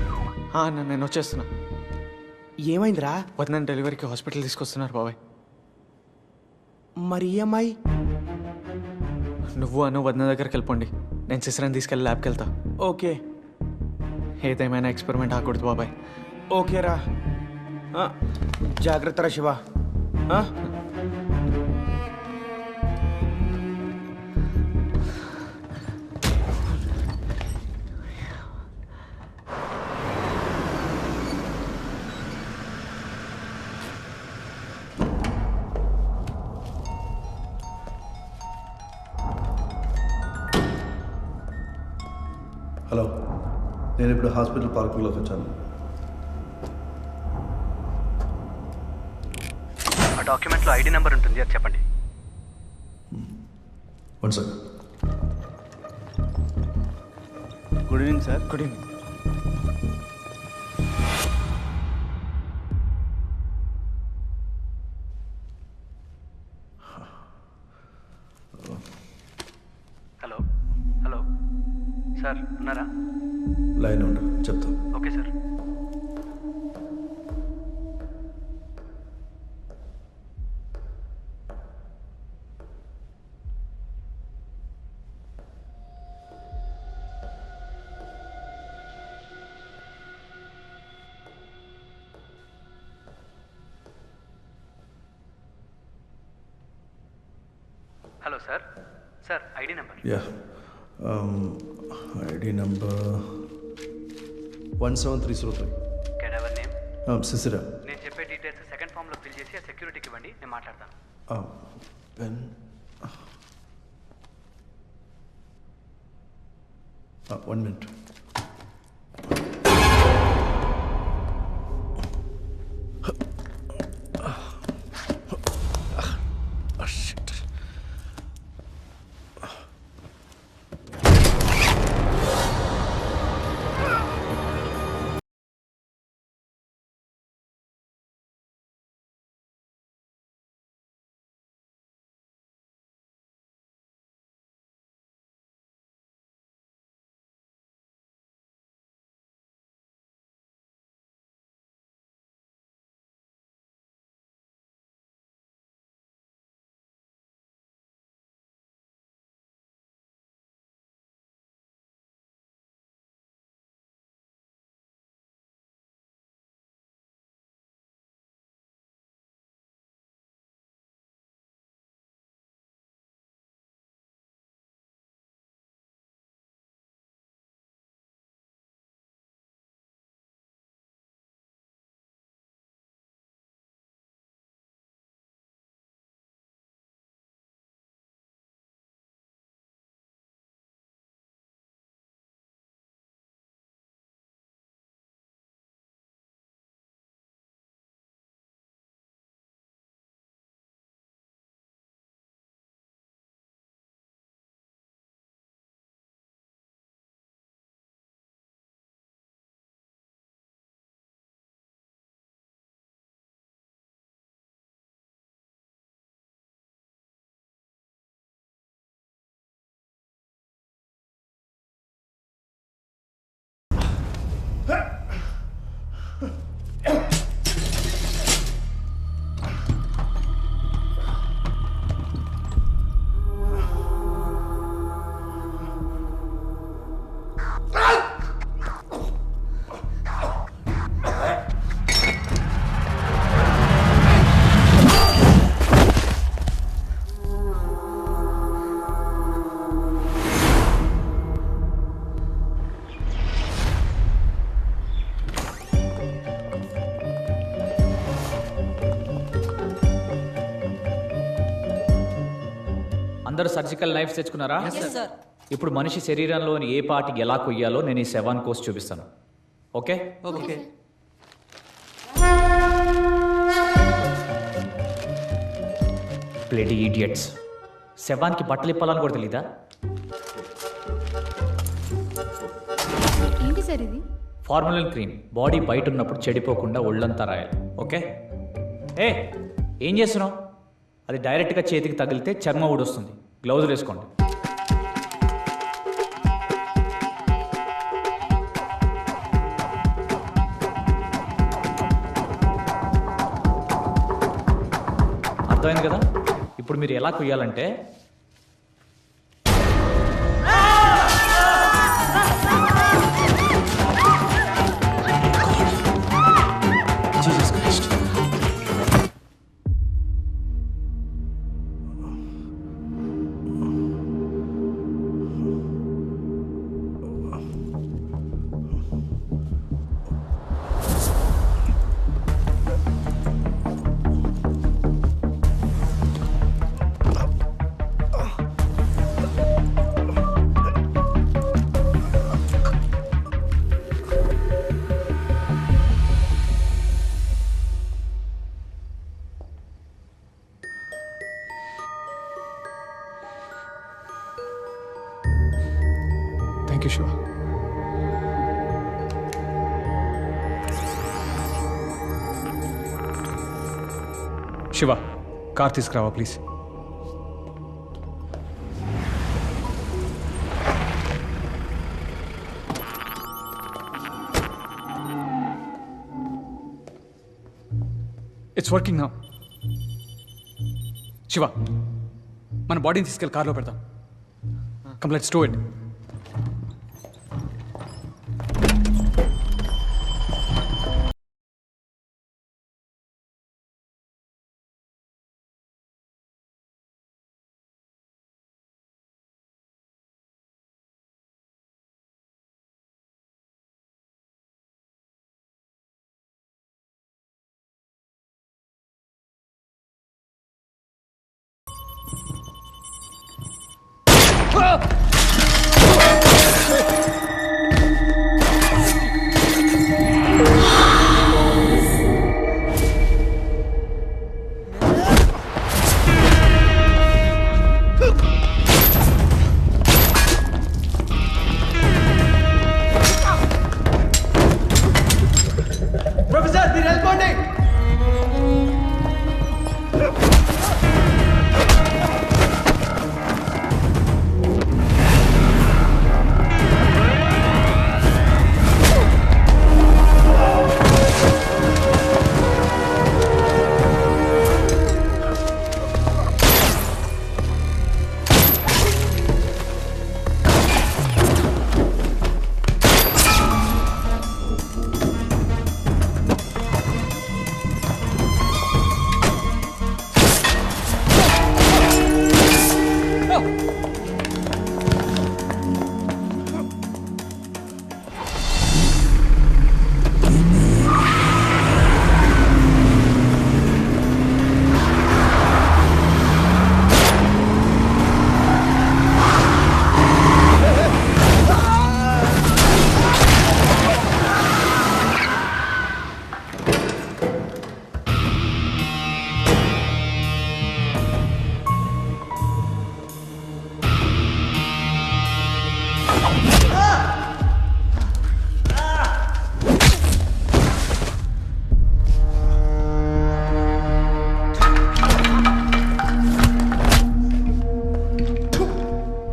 అన్న నేను వచ్చేస్తున్నా. ఏమైందిరా? వదిన డెలివరీకి హాస్పిటల్ తీసుకొస్తున్నారు బాబాయ్. మరి ఈఎంఐ? నువ్వు అను వదిన దగ్గరికి వెళ్ళిపోండి, నేను సిస్టర్ని తీసుకెళ్ళి ల్యాబ్కి వెళ్తా. ఓకే. ఏదేమైనా ఎక్స్పెరిమెంట్ ఆకూడదు బాబాయ్. ఓకేరా. జాగ్రత్త రా శివ. హలో, నేను ఇప్పుడు హాస్పిటల్ పార్కింగ్లోకి వచ్చాను. ఆ డాక్యుమెంట్లో ఐడి నెంబర్ ఉంటుంది, అది చెప్పండి. One second. Good evening sir. Good evening. Hello hello sir, ఉన్నారా? లైన్ ఉండు, చెప్తా. Okay sir. Hello sir. Sir ID number. Yeah, ID number 17303. Cadaver name. Sisira. నేను చెప్పే డీటెయిల్స్ సెకండ్ ఫామ్లో ఫిల్ చేసి ఆ సెక్యూరిటీకి ఇవ్వండి, నేను మాట్లాడతాను. పెన్. 1 minute. అందరూ సర్జికల్ నైఫ్స్ తెచ్చుకున్నారా? Yes, sir. ఇప్పుడు మనిషి శరీరంలోని ఏ పార్ట్ ఎలా కొయ్యాలో నేను ఈ శవాన్ని కోసి చూపిస్తాను. ఓకే? ఓకే. Bloody idiots. శవానికి బట్టలు ఇప్పాలని కూడా తెలీదా? ఏంటి సార్ ఇది? Formalin cream. బాడీ బయట ఉన్నప్పుడు చెడిపోకుండా ఒళ్ళంతా రాయాలి. ఓకే? ఏం చేస్తున్నావు? అది డైరెక్ట్గా చేతికి తగిలితే చర్మం ఊడొస్తుంది. గ్లౌజులు వేసుకోండి. అర్థమైంది కదా? ఇప్పుడు మీరు ఎలా కొయ్యాలంటే thank you Shiva. Shiva car తీసుకురావా please. It's working now. Shiva మన బాడీని తీసుకెళ్ళి కార్లో పెడతాం. Come let's do it. Professor మీరు వెళ్ళిపోండి.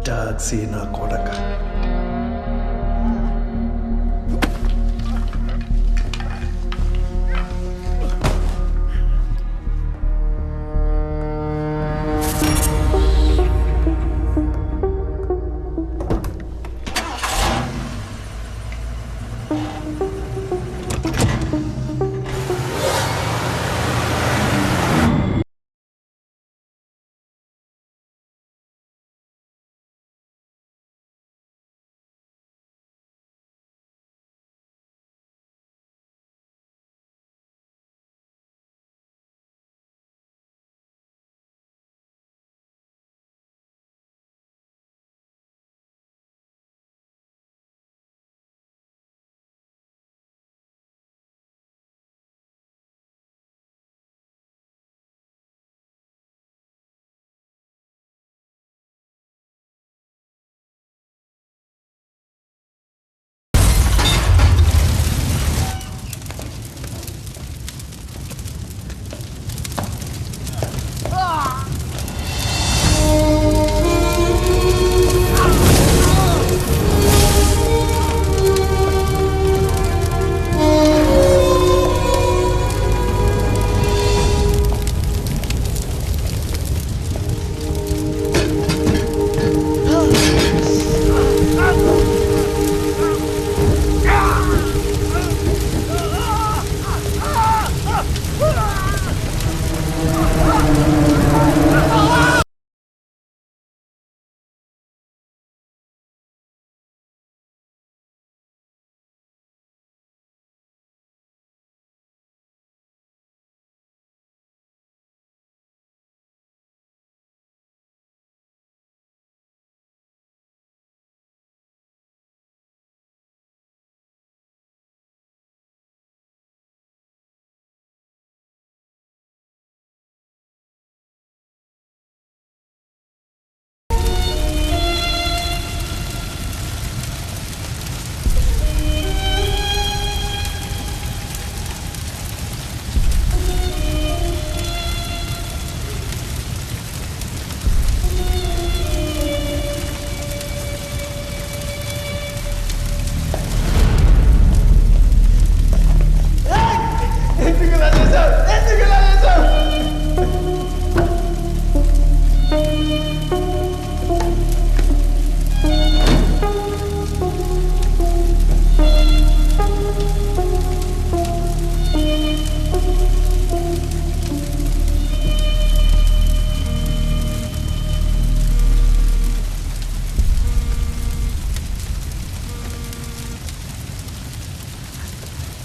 టాక్సీ నా కొడక.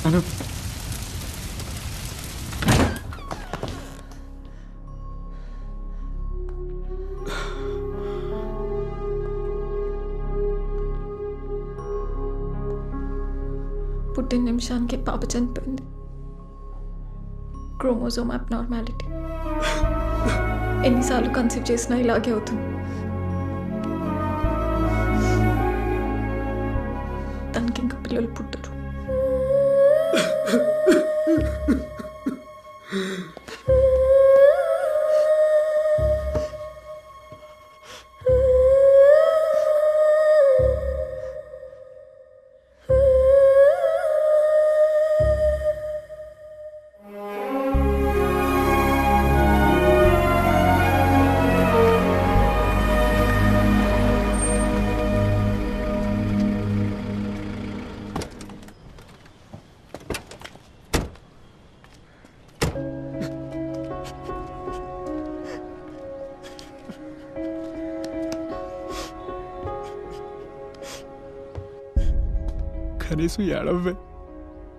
అను పుట్టిన నిమిషానికి పాప చనిపోయింది. Chromosome abnormality. ఎన్నిసార్లు కన్సీవ్ చేసినా ఇలాగే అవుతుంది. తనకి ఇంకా పిల్లలు పుట్టరు. కనీసం ఏడవే,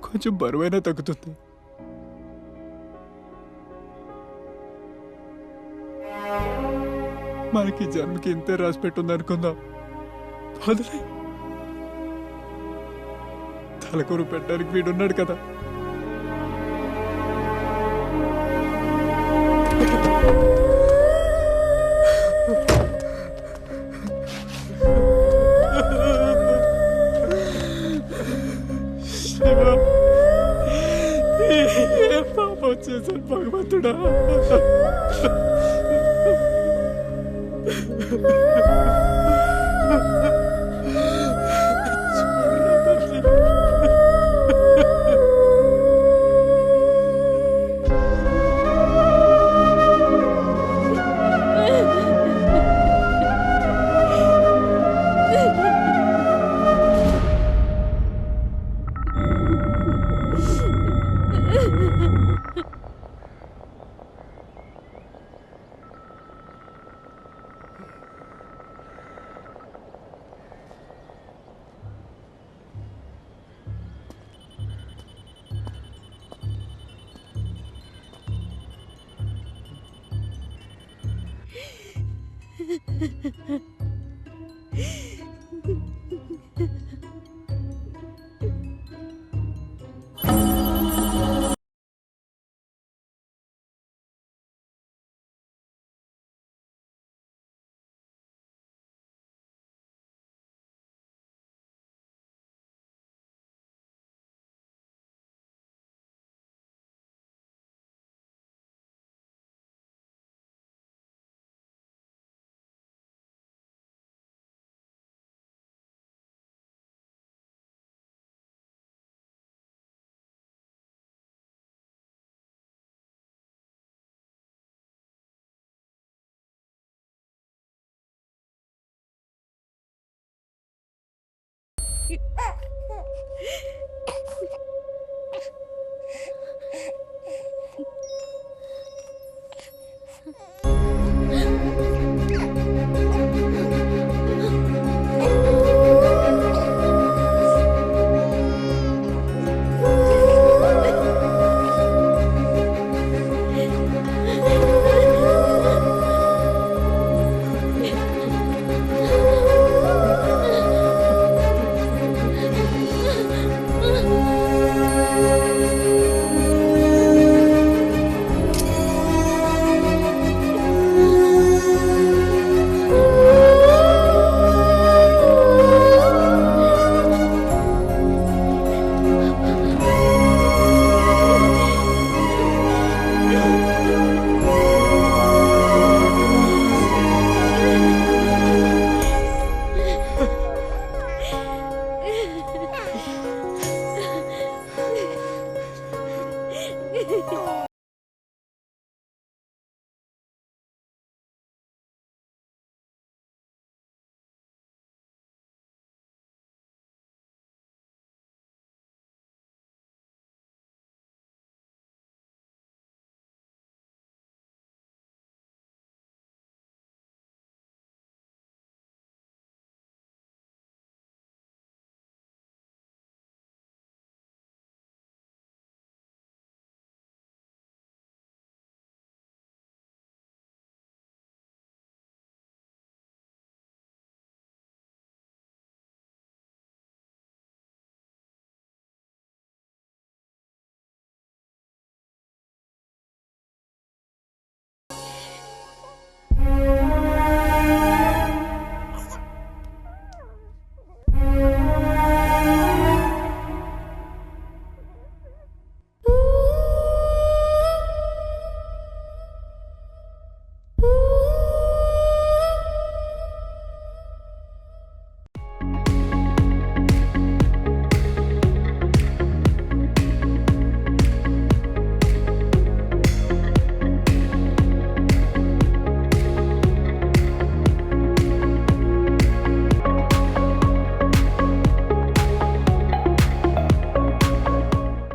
కొంచెం బరువైనా తగ్గుతుంది. మనకి జన్మకి ఇంతే రాసి పెట్టుంది అనుకుందాం. వదిలే, తలకూరు పెట్టడానికి వీడున్నాడు కదా. ఏ పాప వచ్చేసాడు భగవంతుడా.